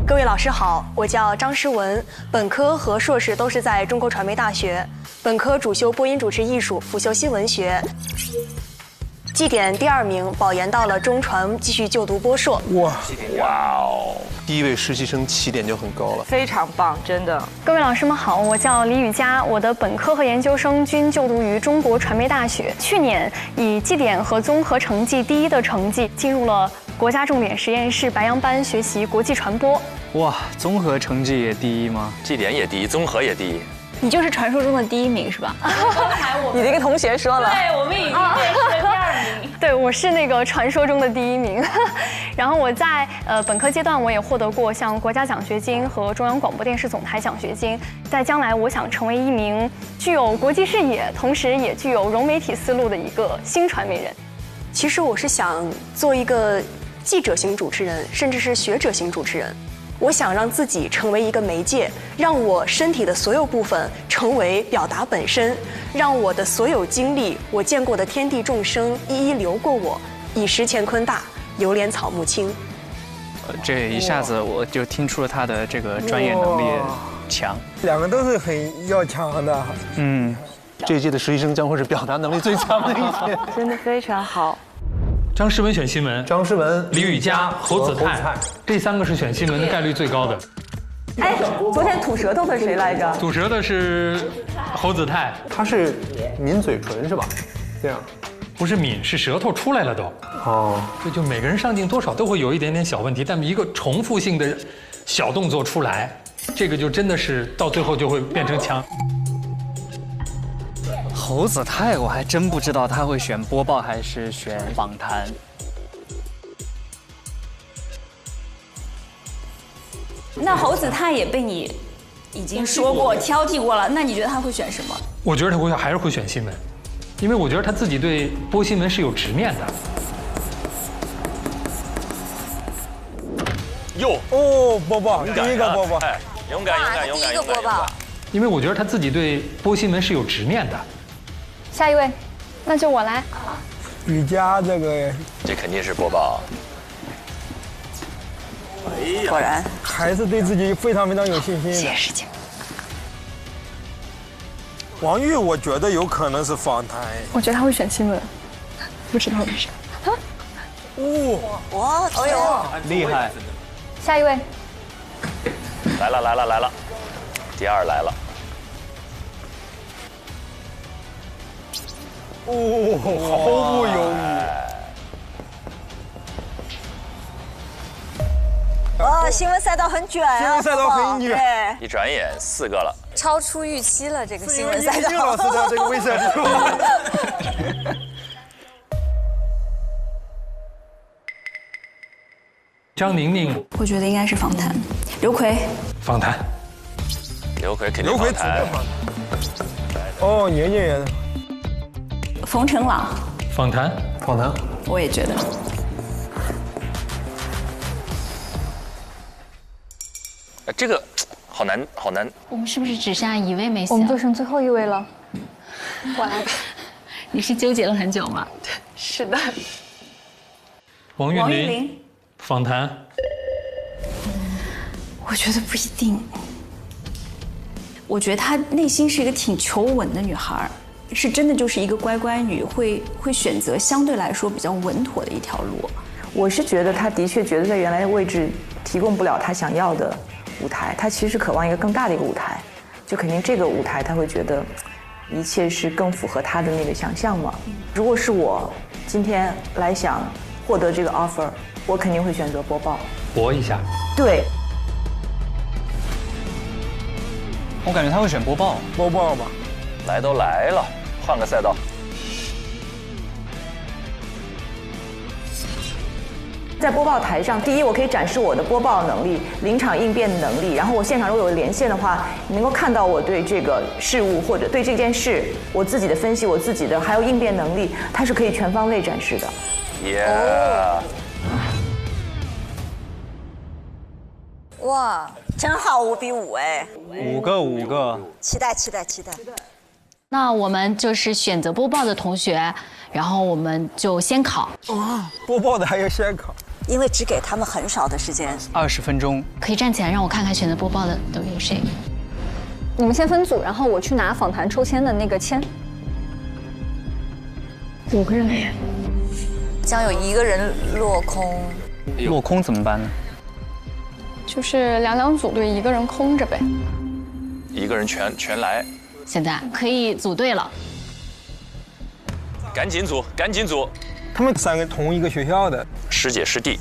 各位老师好，我叫张诗文，本科和硕士都是在中国传媒大学，本科主修播音主持艺术，辅修新闻学。绩点第2名，保研到了中传，继续就读播硕。哇哦！第1位实习生起点就很高了，非常棒，真的。各位老师们好，我叫李雨佳，我的本科和研究生均就读于中国传媒大学。去年以绩点和综合成绩第1的成绩进入了国家重点实验室白杨班学习国际传播。哇，综合成绩也第1吗？绩点也第1，综合也第1。你就是传说中的第1名是吧？你的一个同学说了，对，我们已经面试了第2名。对，我是那个传说中的第1名。然后我在本科阶段，我也获得过像国家奖学金和中央广播电视总台奖学金。在将来，我想成为一名具有国际视野，同时也具有融媒体思路的一个新传媒人。其实我是想做一个记者型主持人，甚至是学者型主持人。我想让自己成为一个媒介，让我身体的所有部分成为表达本身，让我的所有经历，我见过的天地众生一一流过我，以石乾坤大，流连草木青。这一下子我就听出了他的这个专业能力强。2个都是很要强的。这一届的实习生将会是表达能力最强的一届。真的非常好。张诗文选新闻，张诗文、李雨佳、侯子泰，这3个是选新闻的概率最高的。哎，昨天吐舌头的谁来着？吐舌的是侯子泰，他是抿嘴唇是吧？这样，不是抿，是舌头出来了都。哦，这就每个人上镜多少都会有一点点小问题，但一个重复性的小动作出来，这个就真的是到最后就会变成强。侯子泰，我还真不知道他会选播报还是选访谈。那侯子泰也被你已经说过、挑剔过了，那你觉得他会选什么？我觉得他还是会选新闻，因为我觉得他自己对播新闻是有执念的。播报，第1个播报，勇敢。第1个播报。因为我觉得他自己对播新闻是有执念的。下一位，那就我来。雨佳这肯定是播报。果然还是对自己非常非常有信心的。谢谢师姐。王玉，我觉得有可能是访谈。我觉得他会选新闻，不知道为啥。哇，哎呦，厉害！下一位。来了，第2来了。毫不犹豫。哇，新闻赛道很卷啊！新闻赛道很卷。一转眼4个了，超出预期了，这个新闻赛道。叶老师的这个威慑力。张宁宁，我觉得应该是访谈。刘奎，访谈。刘奎肯定访谈。哦，年轻人。冯程朗，访谈。访谈。我也觉得。这个好难，好难。我们是不是只剩下一位没写？我们就剩最后一位了。我来吧。你是纠结了很久吗？是的。王韵林，访谈。我觉得不一定。我觉得她内心是一个挺求稳的女孩，是真的就是一个乖乖女，会选择相对来说比较稳妥的一条路。我是觉得她的确觉得在原来的位置提供不了她想要的舞台，她其实渴望一个更大的一个舞台，就肯定这个舞台她会觉得一切是更符合她的那个想象嘛。如果是我今天来想获得这个 offer， 我肯定会选择播报。搏一下。对。我感觉他会选播报。播报吧。来都来了，换个赛道。在播报台上，第一，我可以展示我的播报能力、临场应变的能力，然后我现场如果有连线的话，你能够看到我对这个事物或者对这件事我自己的分析，我自己的还有应变能力，它是可以全方位展示的。哇，真好，5比5哎，5个，期待。那我们就是选择播报的同学，然后我们就先考。播报的还要先考，因为只给他们很少的时间，20分钟。可以站起来让我看看选择播报的都有谁。你们先分组，然后我去拿访谈抽签的那个签。5个人耶，将有1个人落空。落空怎么办呢？就是两组队，1个人空着呗。1个人全来。现在可以组队了。赶紧组，赶紧组。他们3个同一个学校的，师姐师弟。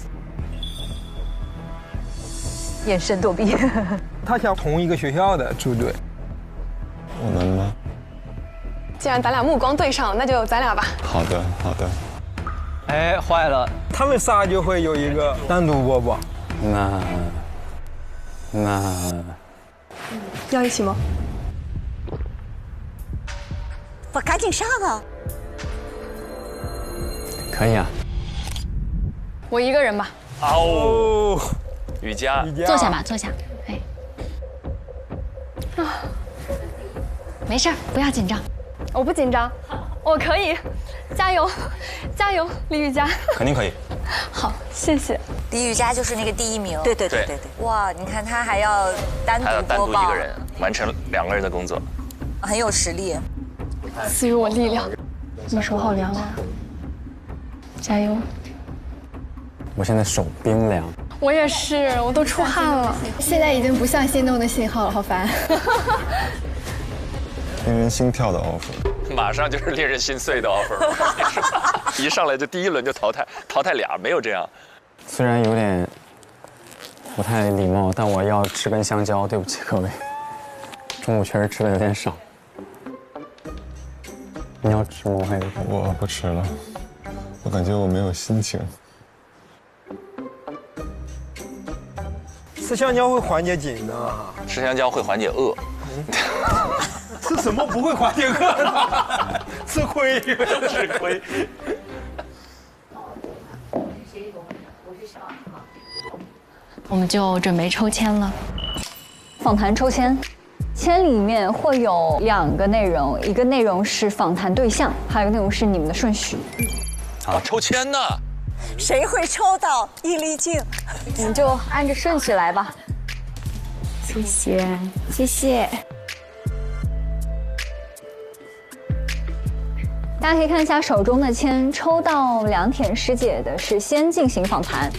眼神躲避。他想同一个学校的组队。我能吗？既然咱俩目光对上，那就咱俩吧。好的。哎，坏了，他们仨就会有一个单独播报。那要一起吗？不，赶紧上啊！可以啊。我1个人吧。哦，雨佳，坐下吧，坐下。哎，没事儿，不要紧张。我不紧张，我可以，加油，加油，李雨佳。肯定可以。好，谢谢。李雨佳就是那个第1名。对。哇，你看他还要单独播报，1个人完成2个人的工作，很有实力。赐予我力量。你手好凉啊！加油！我现在手冰凉。我也是，我都出汗了。现在已经不像心动的信号了，好烦。令人心跳的 offer， 马上就是令人心碎的 offer， 一上来就第1轮就淘汰俩，没有这样。虽然有点不太礼貌，但我要吃根香蕉，对不起各位，中午确实吃的有点少。你要吃吗？我不吃了，我感觉我没有心情。吃香蕉会缓解紧的，吃香蕉会缓解饿。吃什么不会缓解饿呢？吃亏，吃亏。我们就准备抽签了。访谈抽签，签里面会有2个内容，一个内容是访谈对象，还有一个内容是你们的顺序。好，抽签呢？谁会抽到易立竞？你们就按着顺序来吧。谢谢。大家可以看一下手中的签，抽到梁田师姐的是先进行访谈。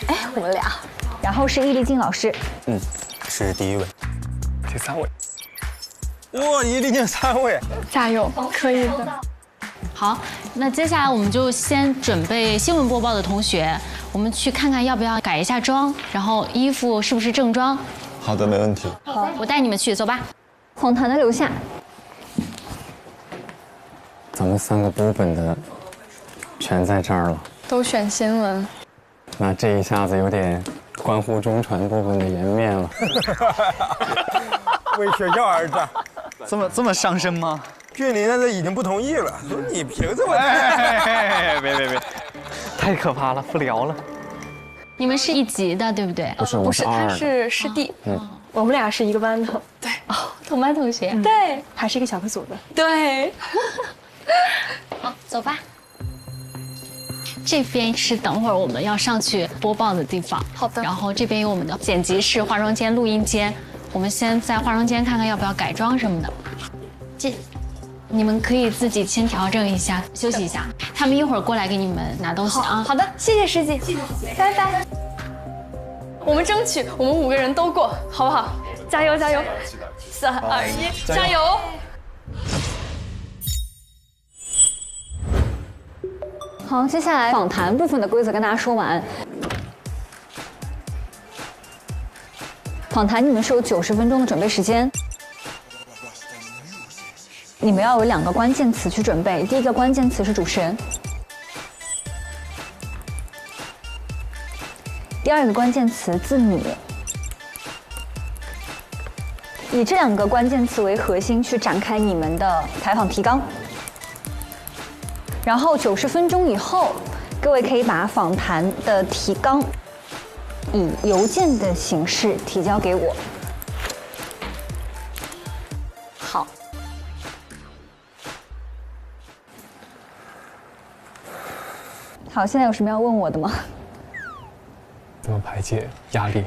哎，我们俩。然后是易立竞老师。是第1位。第3位。哇，易立竞3位。加油，可以的。好，那接下来我们就先准备新闻播报的同学，我们去看看要不要改一下妆，然后衣服是不是正装。好的，没问题。好，我带你们去，走吧。访谈的留下。咱们3个波本的全在这儿了。都选新闻，那这一下子有点关乎中传部分的颜面了。为学校而战，这么上升吗？俊林在这已经不同意了，说你凭什么？别，太可怕了，不聊了。你们是一级的，对不对？不是，我是二的。他是师弟，我们俩是一个班的。对，哦，同班同学。对，还是一个小课组的。对。好，走吧。这边是等会儿我们要上去播报的地方。好的。然后这边有我们的剪辑室、化妆间、录音间。我们先在化妆间看看要不要改装什么的。你们可以自己先调整一下，休息一下。他们一会儿过来给你们拿东西啊。好的，谢谢师姐，拜拜。我们争取我们5个人都过，好不好？加油加油！3、2、1，加油！好，接下来访谈部分的规则跟大家说完。访谈你们是有90分钟的准备时间。你们要有2个关键词去准备，第一个关键词是主持人，第2个关键词字母，以这2个关键词为核心去展开你们的采访提纲。然后90分钟以后，各位可以把访谈的提纲以邮件的形式提交给我。好。好，现在有什么要问我的吗？怎么排解压力？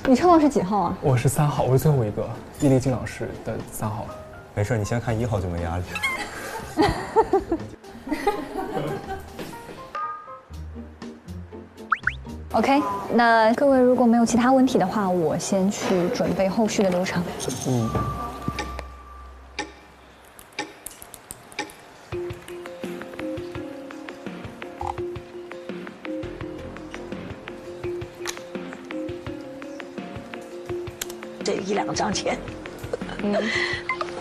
你抽到是几号啊？我是3号，我是最后一个，易立竞老师的3号。没事，你先看1号就没压力。OK， 那各位如果没有其他问题的话，我先去准备后续的流程。这1、2张钱，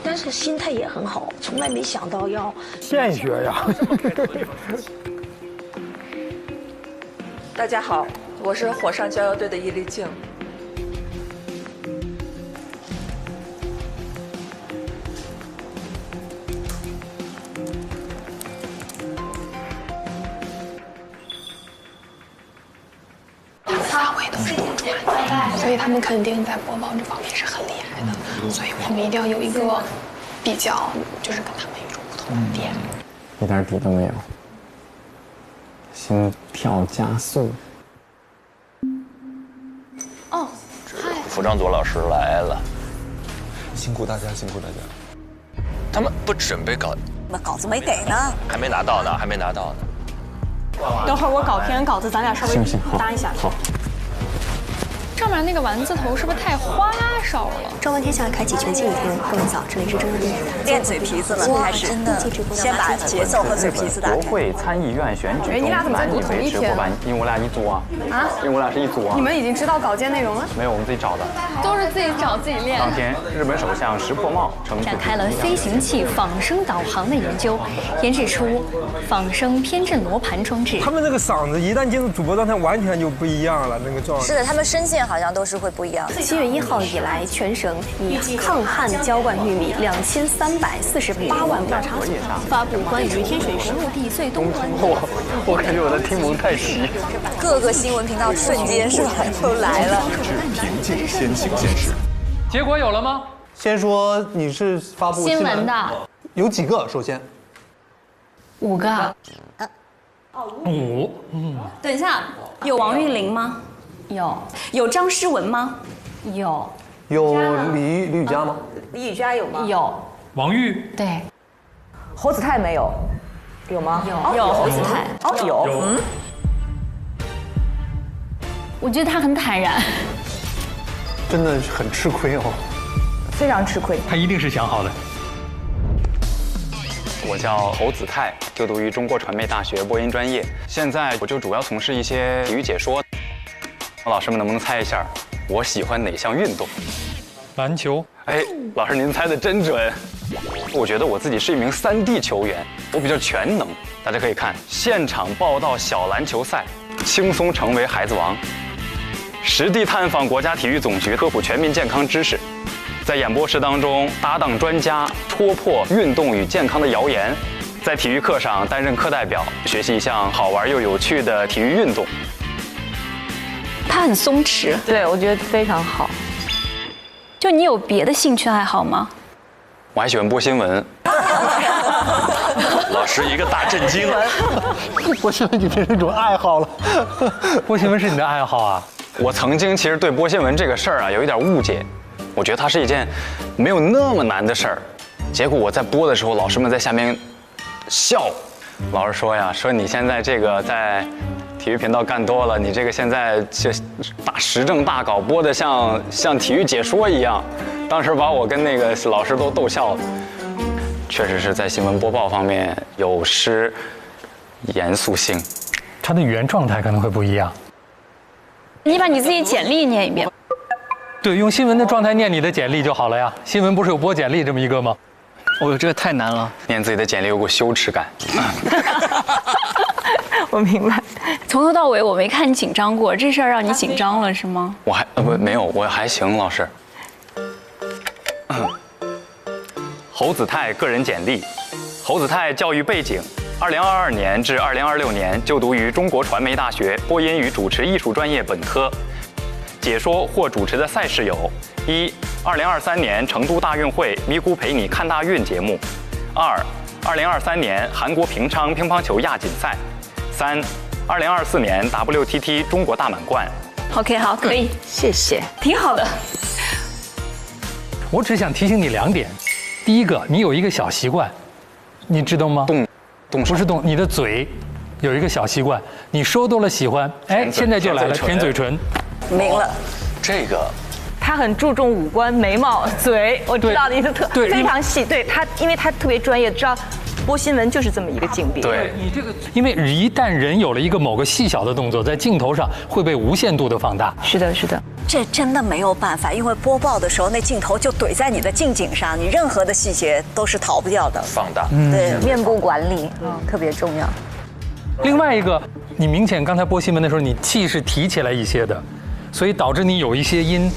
但是心态也很好，从来没想到要现学呀。大家好，我是火上浇油队的易立竞。发挥都是中传，所以他们肯定在播报这方面是很厉害的，所以我们一定要有一个比较，就是跟他们与众不同的点。一点底都没有，心跳加速。哦，嗨，服装组老师来了，辛苦大家，辛苦大家。他们不准备稿，那稿子没给呢，还没拿到呢，还没拿到呢。等会儿我搞篇稿子，咱俩稍微搭一下。好。上面那个丸子头是不是太花哨了？张文天下开启全新一天，各位早，这里是真人练嘴皮子了，开始真的，先把节奏和嘴皮子打开。国会参议院选举中，男女维持过半，因为我俩一组啊。啊？因为我俩是一组啊。你们已经知道稿件内容了？没有，我们自己找的。都是自己找自己练。当天，日本首相石破茂展开了飞行器仿生导航的研究，研制出仿生偏振罗盘装置。他们这个嗓子一旦进入主播状态，完全就不一样了，那个状态。是的，他们声线好像都是会不一样。7月1号以来，全省以抗旱浇灌玉米2348万亩，发布关于天水石陆地最东端。我感觉我在听蒙太奇。各个新闻频道瞬间是吧都来了。平静先行先试。结果有了吗？先说你是发布新闻的，有几个？首先5个。5。等一下，有王玉玲吗？有。有张诗文吗？有。有李宇佳吗？李宇佳有吗？有。王玉。对。侯子泰没有，有吗？有侯子泰。哦，有。嗯。我觉得他很坦然。真的很吃亏哦。非常吃亏。他一定是想好的。我叫侯子泰，就读于中国传媒大学播音专业。现在我就主要从事一些体育解说。老师们能不能猜一下，我喜欢哪项运动？篮球。哎，老师您猜的真准。我觉得我自己是一名3D 球员，我比较全能。大家可以看现场报道小篮球赛，轻松成为孩子王；实地探访国家体育总局，科普全民健康知识；在演播室当中搭档专家，戳破运动与健康的谣言；在体育课上担任课代表，学习一项好玩又有趣的体育运动。他很松弛，对我觉得非常好。就你有别的兴趣爱好吗？我还喜欢播新闻。老师一个大震惊。播新闻已经变成一种爱好了。播新闻是你的爱好啊？我曾经其实对播新闻这个事儿啊有一点误解，我觉得它是一件没有那么难的事儿。结果我在播的时候，老师们在下面笑。老师说呀，说你现在这个在体育频道干多了，你这个现在就大时政大稿播的像体育解说一样。当时把我跟那个老师都逗笑了。确实是在新闻播报方面有失严肃性，他的语言状态可能会不一样。你把你自己简历念一遍。对，用新闻的状态念你的简历就好了呀。新闻不是有播简历这么一个吗？哦，这个太难了，念自己的简历有股羞耻感。我明白，从头到尾我没看你紧张过，这事儿让你紧张了是吗？我还没有，我还行，老师。侯子泰个人简历：侯子泰教育背景，2022年至2026年就读于中国传媒大学播音与主持艺术专业本科。解说或主持的赛事有：1、2023年成都大运会咪咕陪你看大运节目；2、2023年韩国平昌乒乓球亚锦赛；3、2024年 WTT 中国大满贯。OK， 好，可以，谢谢，挺好的。我只想提醒你2点。第一个，你有一个小习惯，你知道吗？动不是动，你的嘴有一个小习惯，你说多了喜欢，哎，现在就来了，舔嘴唇。明了，这个。他很注重五官、眉毛、嘴，我知道的意思非常细。对他，因为他特别专业，知道播新闻就是这么一个境别。对你这个，因为一旦人有了一个某个细小的动作，在镜头上会被无限度的放大。是的，是的。这真的没有办法，因为播报的时候那镜头就怼在你的镜颈上，你任何的细节都是逃不掉的。放大，对，面部管理特别重要。另外一个，你明显刚才播新闻的时候，你气是提起来一些的，所以导致你有一些音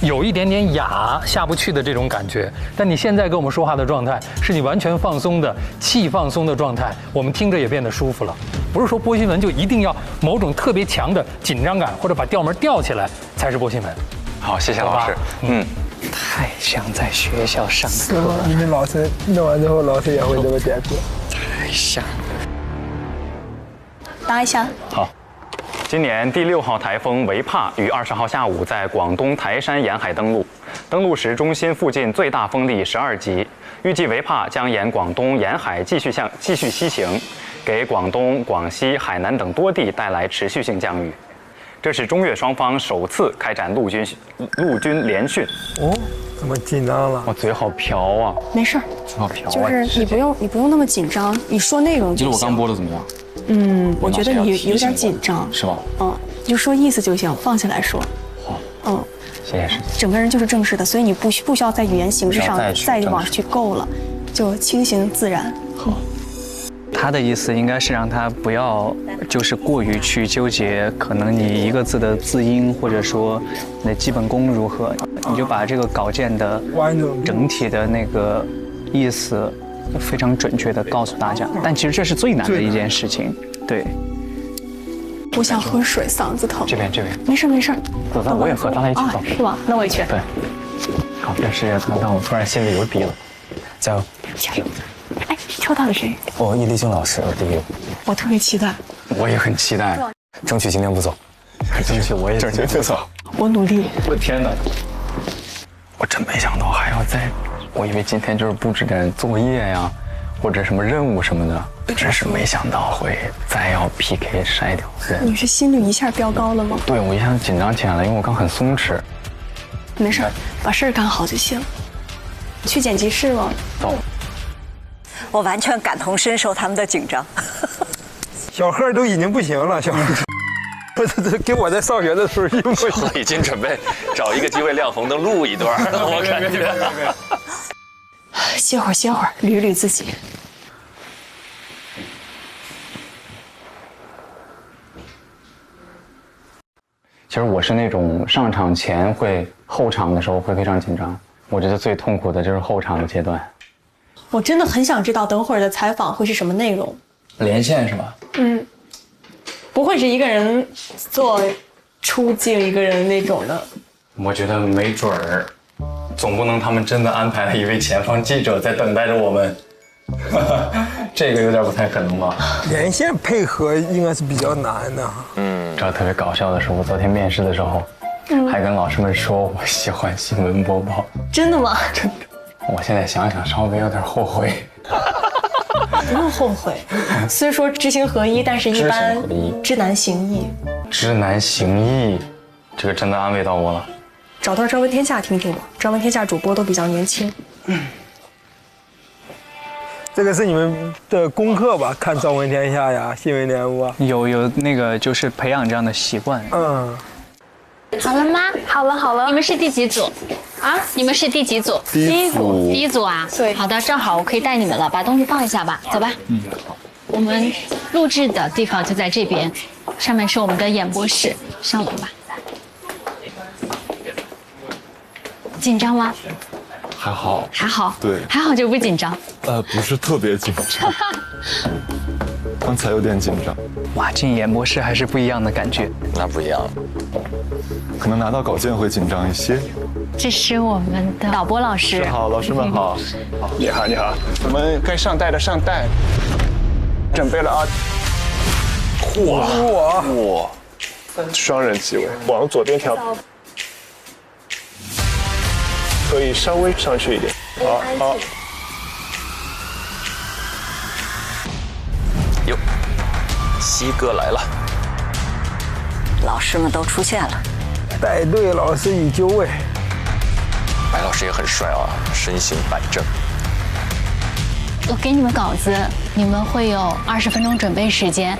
有一点点哑下不去的这种感觉。但你现在跟我们说话的状态是你完全放松的气放松的状态，我们听着也变得舒服了。不是说播新闻就一定要某种特别强的紧张感或者把调门吊起来才是播新闻。好，谢谢老师。太像在学校上课了。你们老师弄完之后，老师也会这么点播。太像了。答一下。好。今年第6号台风维帕于20号下午在广东台山沿海登陆，登陆时中心附近最大风力12级，预计维帕将沿广东沿海继续西行，给广东、广西、海南等多地带来持续性降雨。这是中越双方首次开展陆军联训。哦，怎么紧张了？我嘴好瓢啊！没事儿，嘴好瓢。就是你不用那么紧张，你说内容就行。你觉得我刚播的怎么样？我觉得你有点紧张，是吧？你就说意思就行，放下来说。好，谢谢师姐。整个人就是正式的，所以你不需要在语言形式上再往去够了，就清新自然。好。他的意思应该是让他不要就是过于去纠结，可能你一个字的字音或者说你的基本功如何，你就把这个稿件的整体的那个意思非常准确的告诉大家。但其实这是最难的一件事情，对。我想喝水，嗓子疼。这边。没事。走，我也喝，咱俩一起走。是吧？那我也去。对。好，这事业让我突然心里有底了。加油！加油！哎，抽到了谁？易立竞老师，我第一个。我特别期待。我也很期待，争取今天不走。争取我也争取不走。我努力。我的天哪！我真没想到还要我以为今天就是布置点作业呀，或者什么任务什么的，真是没想到会再要 PK 筛掉人。你是心率一下飙高了吗？对，我一下紧张起来了，因为我刚很松弛。没事，把事儿干好就行。去剪辑室了。走。我完全感同身受他们的紧张。小贺都已经不行了，小贺。这跟我在上学的时候一模一样。已经准备找一个机会亮红灯录一段了，我感觉。歇会儿，歇会儿，捋捋自己。其实我是那种上场前会，后场的时候会非常紧张。我觉得最痛苦的就是后场的阶段。我真的很想知道等会儿的采访会是什么内容。连线是吧？不会是一个人做出镜一个人那种的。我觉得没准儿，总不能他们真的安排了一位前方记者在等待着我们。这个有点不太可能吧？连线配合应该是比较难的。知道特别搞笑的是，我昨天面试的时候，还跟老师们说我喜欢新闻播报。真的吗？真的。我现在想想稍微有点后悔。不用后悔，虽说知行合一，但是一般知难行易。知难行易，这个真的安慰到我了。找段《朝闻天下》听听吧，《朝闻天下》主播都比较年轻。这个是你们的功课吧？看《朝闻天下》呀，《新闻联播》有那个就是培养这样的习惯。好了吗？好了好了。你们是第几组？啊？你们是第几组？第一组。第一组啊？对。好的，正好我可以带你们了，把东西放一下吧，走吧。好。我们录制的地方就在这边，上面是我们的演播室，上楼吧。紧张吗？还好。还好。对。还好就不紧张。不是特别紧张。刚才有点紧张。哇，进演播室还是不一样的感觉。那不一样。可能拿到稿件会紧张一些。这是我们的导播老师。好，老师们好。好，你好，你好。我们该上带的上带，准备了啊。哇！双人机位，往左边调，可以稍微上去一点。好。哟，西哥来了。老师们都出现了。带队老师已就位。白老师也很帅啊，身形板正。我给你们稿子，你们会有20分钟准备时间。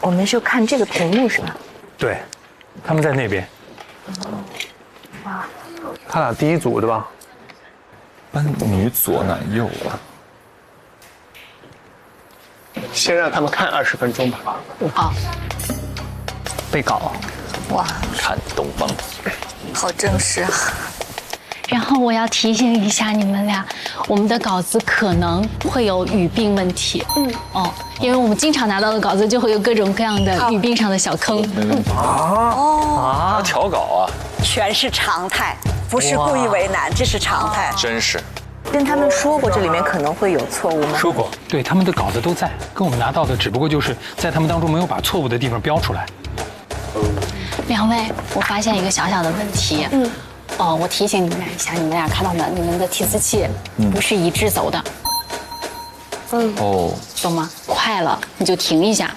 我们就看这个屏幕是吧？对，他们在那边。哇，他俩第一组对吧？班女左男右啊。先让他们看20分钟吧。好。背稿。哇。看东方。好正式啊！然后我要提醒一下你们俩，我们的稿子可能会有语病问题。因为我们经常拿到的稿子就会有各种各样的语病上的小坑。调稿啊，全是常态，不是故意为难，这是常态。真是。跟他们说过这里面可能会有错误吗？说过，对，他们的稿子都在，跟我们拿到的只不过就是在他们当中没有把错误的地方标出来。两位，我发现一个小小的问题。我提醒你们俩一下，你们俩看到没？你们的提词器不是一致走的。懂吗？快了你就停一下，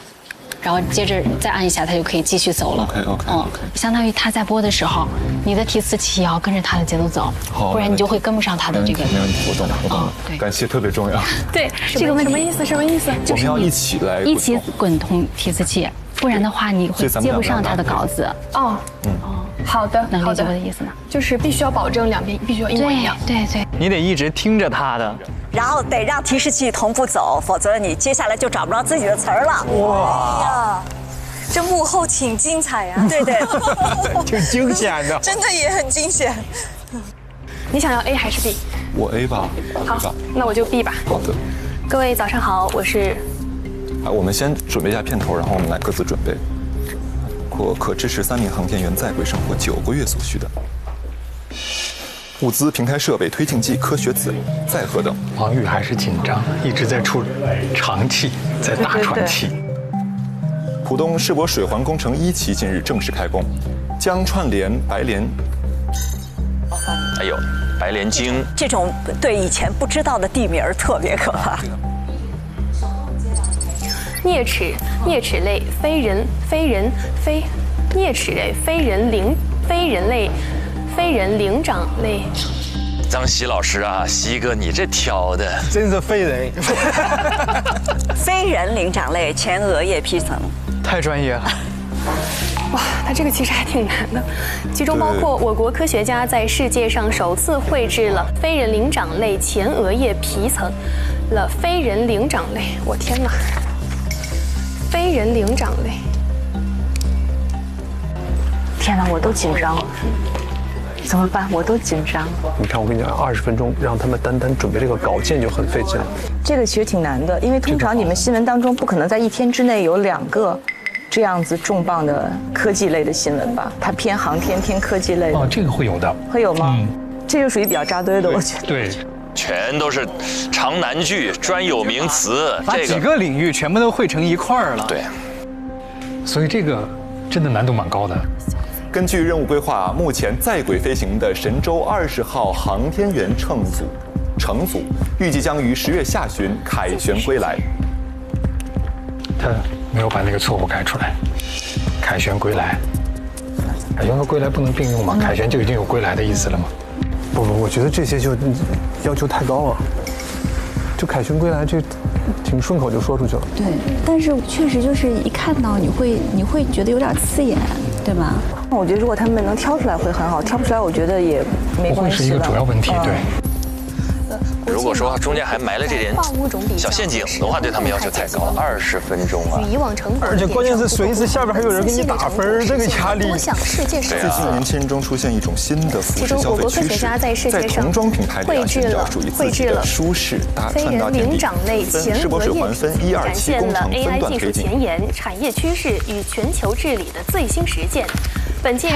然后接着再按一下，它就可以继续走了。OK。相当于他在播的时候，你的提词器也要跟着他的节奏走，不然你就会跟不上他的这个。没问题，我懂了。对，感谢特别重要。对，这个问题什么意思？什么意思？我们要一起来一起滚动提词器。不然的话，你会接不上他的稿子。好的，能理解我的意思吗？就是必须要保证两边必须要一模一样。对。你得一直听着他的，然后得让提示器同步走，否则你接下来就找不着自己的词儿了。哇，这幕后挺精彩呀！对，挺惊险的，真的也很惊险。你想要 A 还是 B？ 我 A 吧。好，那我就 B 吧。好的。各位早上好，我是。我们先准备一下片头，然后我们来各自准备。可支持3名航天员在轨生活9个月所需的物资、平台设备、推进剂、科学资料、载荷等。王宇还是紧张，一直在出长气，在大喘气。浦东世博水环工程1期近日正式开工，将串联白莲。白莲经这种对以前不知道的地名特别可怕。啮齿类非人啮齿类非人灵长类。张希老师啊，希哥，你这挑的真是非人。非人灵长类前额叶皮层，太专业了。哇，它这个其实还挺难的，其中包括我国科学家在世界上首次绘制了非人灵长类前额叶皮层了非人灵长类，我天哪！非人灵长类，天哪，我都紧张了，怎么办？我都紧张。你看，我跟你讲，20分钟让他们单准备这个稿件就很费劲了。这个其实挺难的，因为通常你们新闻当中不可能在1天之内有2个这样子重磅的科技类的新闻吧？它偏航天、偏科技类的。哦，这个会有的。会有吗？这就属于比较扎堆的，我觉得。对。全都是长难句、专有名词，把几个领域全部都汇成一块儿了。对，所以这个真的难度蛮高的。根据任务规划，目前在轨飞行的神舟20号航天员乘组，预计将于10月下旬凯旋归来。他没有把那个错误改出来，凯旋归来。凯旋和归来不能并用吗？凯旋就已经有归来的意思了吗？不，我觉得这些就要求太高了。就凯旋归来，这挺顺口就说出去了。对，但是确实就是一看到你会觉得有点刺眼，对吧？我觉得如果他们能挑出来会很好，挑不出来我觉得也没关系。会是一个主要问题，对。如果说中间还埋了这点小陷阱的话，对他们要求太高了，20分钟啊！而且关键是随时下边还有人给你打分，这个压力。最近年轻人中出现一种新的服饰消费趋势，在童装品牌里寻找属于自己的舒适穿搭天地。世博水环分127工程分段推进。前沿、产业趋势与全球治理的最新实践。本届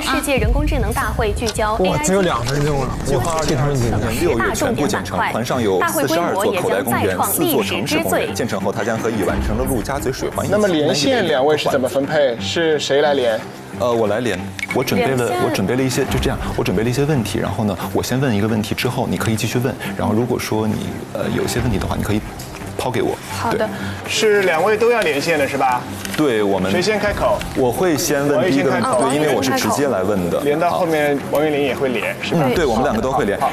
世界人工智能大会聚焦 AI 只有2分钟了，计划20年6月全部建成，团上有42座口袋公园，4座城市公园。建成后，它将可以完成了陆家嘴水环。那么连线2位是怎么分配？是谁来连？我来连。我准备了一些，就这样，我准备了一些问题，然后呢，我先问一个问题，之后你可以继续问，然后如果说你有些问题的话，你可以抛给我。好的。是2位都要连线的是吧？对，我们。谁先开口？我会先问第一个问题，对，因为我是直接来问的。连到后面，王云林也会连，是吧？对，我们2个都会连。好，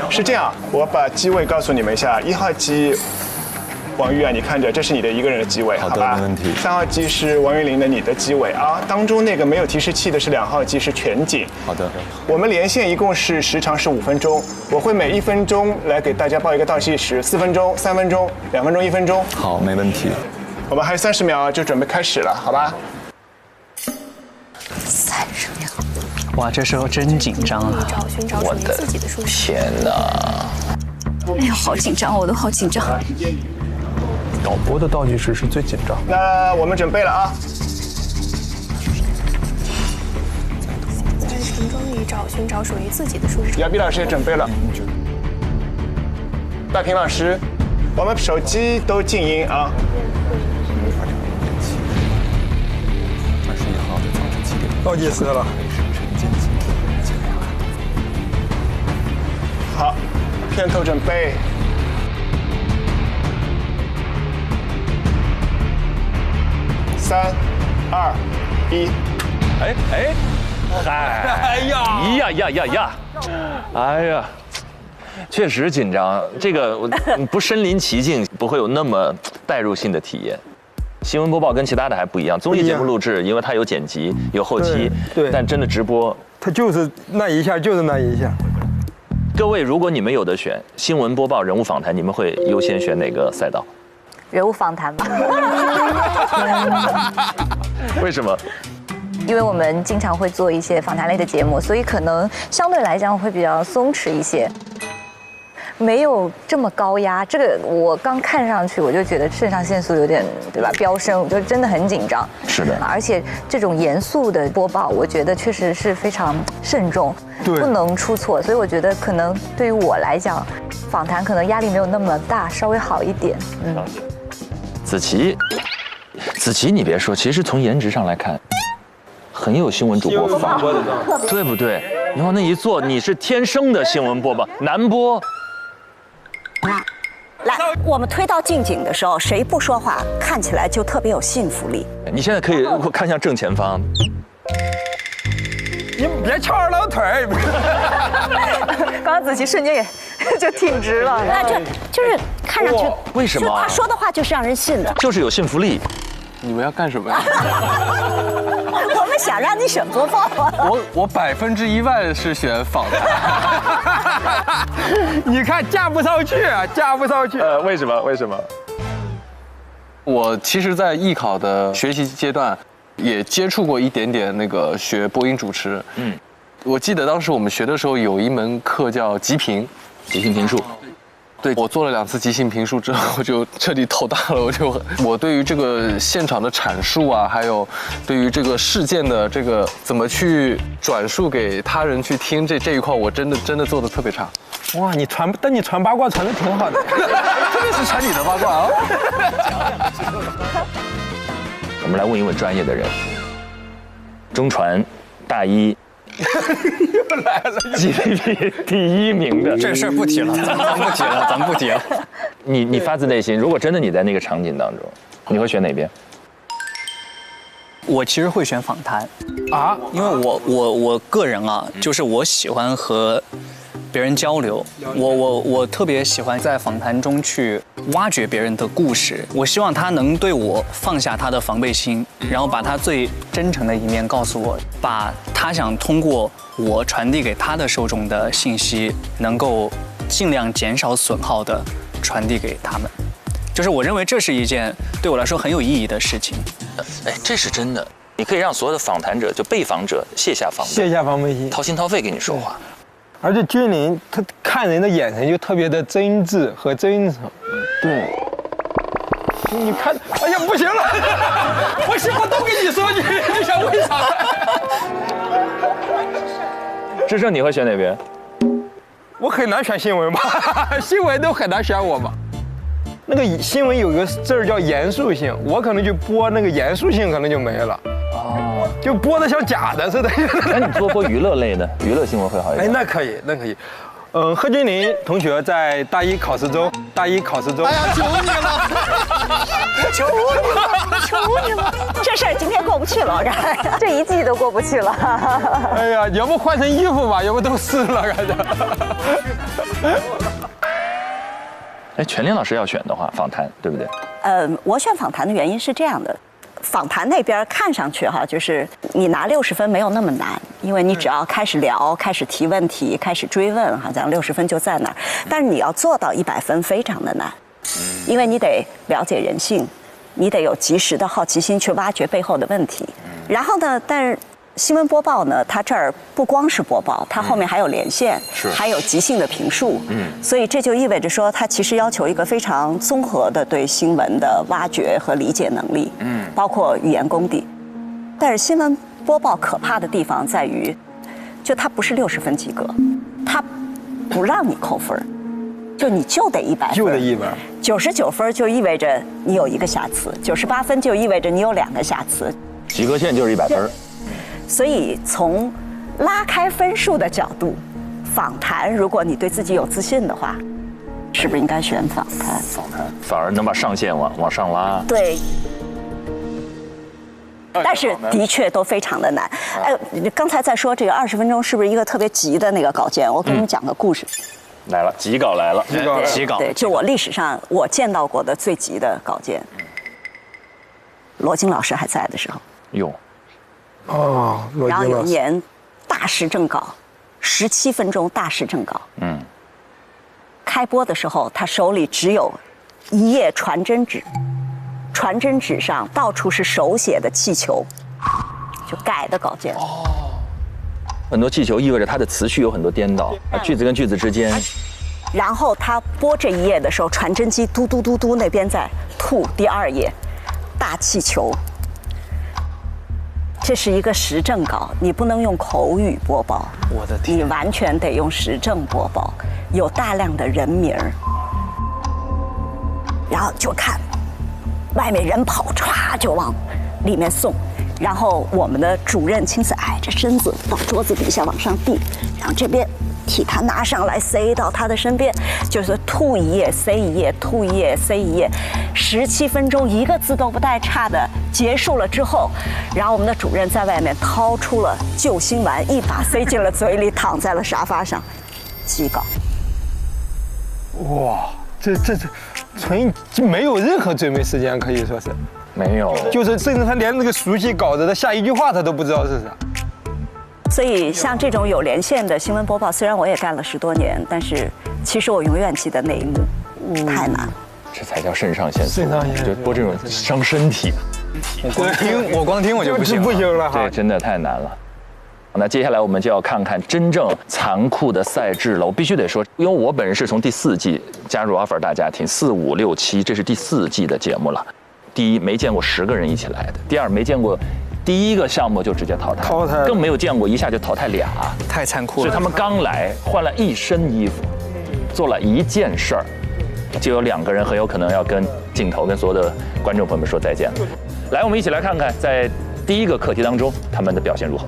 是这样，我把机位告诉你们一下，1号机。王玉啊，你看着，这是你的一个人的机位，好吧？没问题。3号机是王云林的你的机位啊，当中那个没有提示器的是2号机，是全景。好的。我们连线一共是时长是5分钟，我会每1分钟来给大家报一个倒计时，4分钟、3分钟、2分钟、1分钟。好，没问题。我们还有30秒就准备开始了，好吧？30秒。哇，这时候真紧张啊！我的天哪！哎呦，好紧张，我都好紧张。导播的倒计时是最紧张。那我们准备了啊！在城中里寻找属于自己的舒适。姚碧老师也准备了。大平老师，我们手机都静音啊。21号的早晨7点。倒计时了。好，片头准备。3、2、1，哎呀，确实紧张。这个不身临其境，不会有那么代入性的体验。新闻播报跟其他的还不一样，综艺节目录制，因为它有剪辑、有后期，对，但真的直播，它就是那一下，就是那一下。各位，如果你们有的选，新闻播报、人物访谈，你们会优先选哪个赛道？人物访谈吧。为什么？因为我们经常会做一些访谈类的节目，所以可能相对来讲会比较松弛一些，没有这么高压。这个我刚看上去我就觉得肾上腺素有点，对吧，飙升，就真的很紧张。是的。而且这种严肃的播报，我觉得确实是非常慎重，不能出错。所以我觉得可能对于我来讲，访谈可能压力没有那么大，稍微好一点。子琪，你别说，其实从颜值上来看，很有新闻主播范儿，对不对？然后那一坐，你是天生的新闻播报，男播。来，我们推到近景的时候，谁不说话，看起来就特别有信服力。你现在可以看向正前方。你别翘二郎腿。刚刚子琪瞬间也就挺直了，那就是看上去为什么他说的话就是让人信的，就是有信服力。你们要干什么呀？我们想让你选播报啊。我100%是选访谈。你看架不上去啊，架不上去。为什么？为什么？我其实，在艺考的学习阶段，也接触过一点点那个学播音主持。我记得当时我们学的时候有一门课叫即评，即兴评述。对，我做了2次即兴评述之后，我就彻底头大了。我对于这个现场的阐述啊，还有对于这个事件的这个怎么去转述给他人去听这一块，我真的做的特别差。哇，你传八卦传的挺好的，特别是传你的八卦啊。我们来问一问专业的人，中传大一。又来了 GDP 第1名的这事儿不提了，咱们不提了。你发自内心，如果真的你在那个场景当中，你会选哪边？我其实会选访谈啊，因为我个人啊，就是我喜欢和别人交流，我特别喜欢在访谈中去挖掘别人的故事，我希望他能对我放下他的防备心，然后把他最真诚的一面告诉我，把他想通过我传递给他的受众的信息，能够尽量减少损耗的传递给他们。就是我认为这是一件对我来说很有意义的事情。哎，这是真的，你可以让所有的访谈者，就被访者卸下防备，卸下防备心，掏心掏肺跟你说话。而且君临他看人的眼神就特别的真挚和真诚。对，你看，哎呀，不行了，我都跟你说，你想为啥？志胜，你会选哪边？我很难选新闻吧，新闻都很难选我吧。那个新闻有个字儿叫严肃性，我可能就播那个严肃性，可能就没了。哦，就播的像假的似的。那你播娱乐类的，娱乐新闻会好一点。哎，那可以，那可以。贺君临同学在大一考试中，哎呀，求你了，求你了，这事儿今天过不去了，这一季都过不去了。哎呀，要不换身衣服吧，要不都湿了，感觉。哎，全林老师要选的话，访谈对不对？我选访谈的原因是这样的，访谈那边看上去哈，就是你拿60分没有那么难，因为你只要开始聊、开始提问题、开始追问，好像60分就在那儿。但是你要做到100分非常的难，因为你得了解人性，你得有及时的好奇心去挖掘背后的问题。然后呢，但是新闻播报呢，它这儿不光是播报，它后面还有连线，还有即兴的评述，所以这就意味着说，它其实要求一个非常综合的对新闻的挖掘和理解能力，包括语言功底。但是新闻播报可怕的地方在于，就它不是60分及格，它不让你扣分，就你就得100分，就得100。99分就意味着你有1个瑕疵，98分就意味着你有2个瑕疵，及格线就是100分。所以从拉开分数的角度，访谈，如果你对自己有自信的话，是不是应该选访谈？访谈反而能把上限往上拉。对。但是的确都非常的难。刚才在说这个20分钟是不是一个特别急的那个稿件？我给你们讲个故事。来了，急稿来了，急稿。对，就我历史上我见到过的最急的稿件。罗京老师还在的时候。哟。哦，然后有一年大事正稿，17分钟大事正稿。开播的时候，他手里只有1页传真纸，传真纸上到处是手写的气球，就改的稿件。很多气球意味着它的词序有很多颠倒，句子跟句子之间。然后他播这1页的时候，传真机嘟嘟嘟嘟那边在吐第2页，大气球。这是一个时政稿，你不能用口语播报，我的天，你完全得用时政播报，有大量的人名儿，然后就看外面人跑，歘就往里面送，然后我们的主任亲自矮着身子到桌子底下往上递，然后这边替他拿上来塞到他的身边，就是吐1页塞1页，吐1页塞1页，17分钟1个字都不带差的结束了之后，然后我们的主任在外面掏出了救心丸，一把塞进了嘴里，躺在了沙发上，极高。哇，这纯没有任何准备时间，可以说是没有，就是甚至他连那个熟悉稿子的下一句话他都不知道是啥。所以像这种有连线的新闻播报，虽然我也干了10多年，但是其实我永远记得那一幕，太难了。这才叫肾上腺素，就播这种伤身体。我光听我就不行了，这真的太难了。那接下来我们就要看看真正残酷的赛制了。我必须得说，因为我本人是从第4季加入 offer 大家庭，4、5、6、7，这是第4季的节目了。第一，没见过10个人一起来的；第二，没见过第一个项目就直接淘汰，更没有见过一下就淘汰俩，太残酷了。所以他们刚来，换了一身衣服，做了一件事儿，就有2个人很有可能要跟镜头、跟所有的观众朋友们说再见了。来，我们一起来看看，在第一个课题当中，他们的表现如何。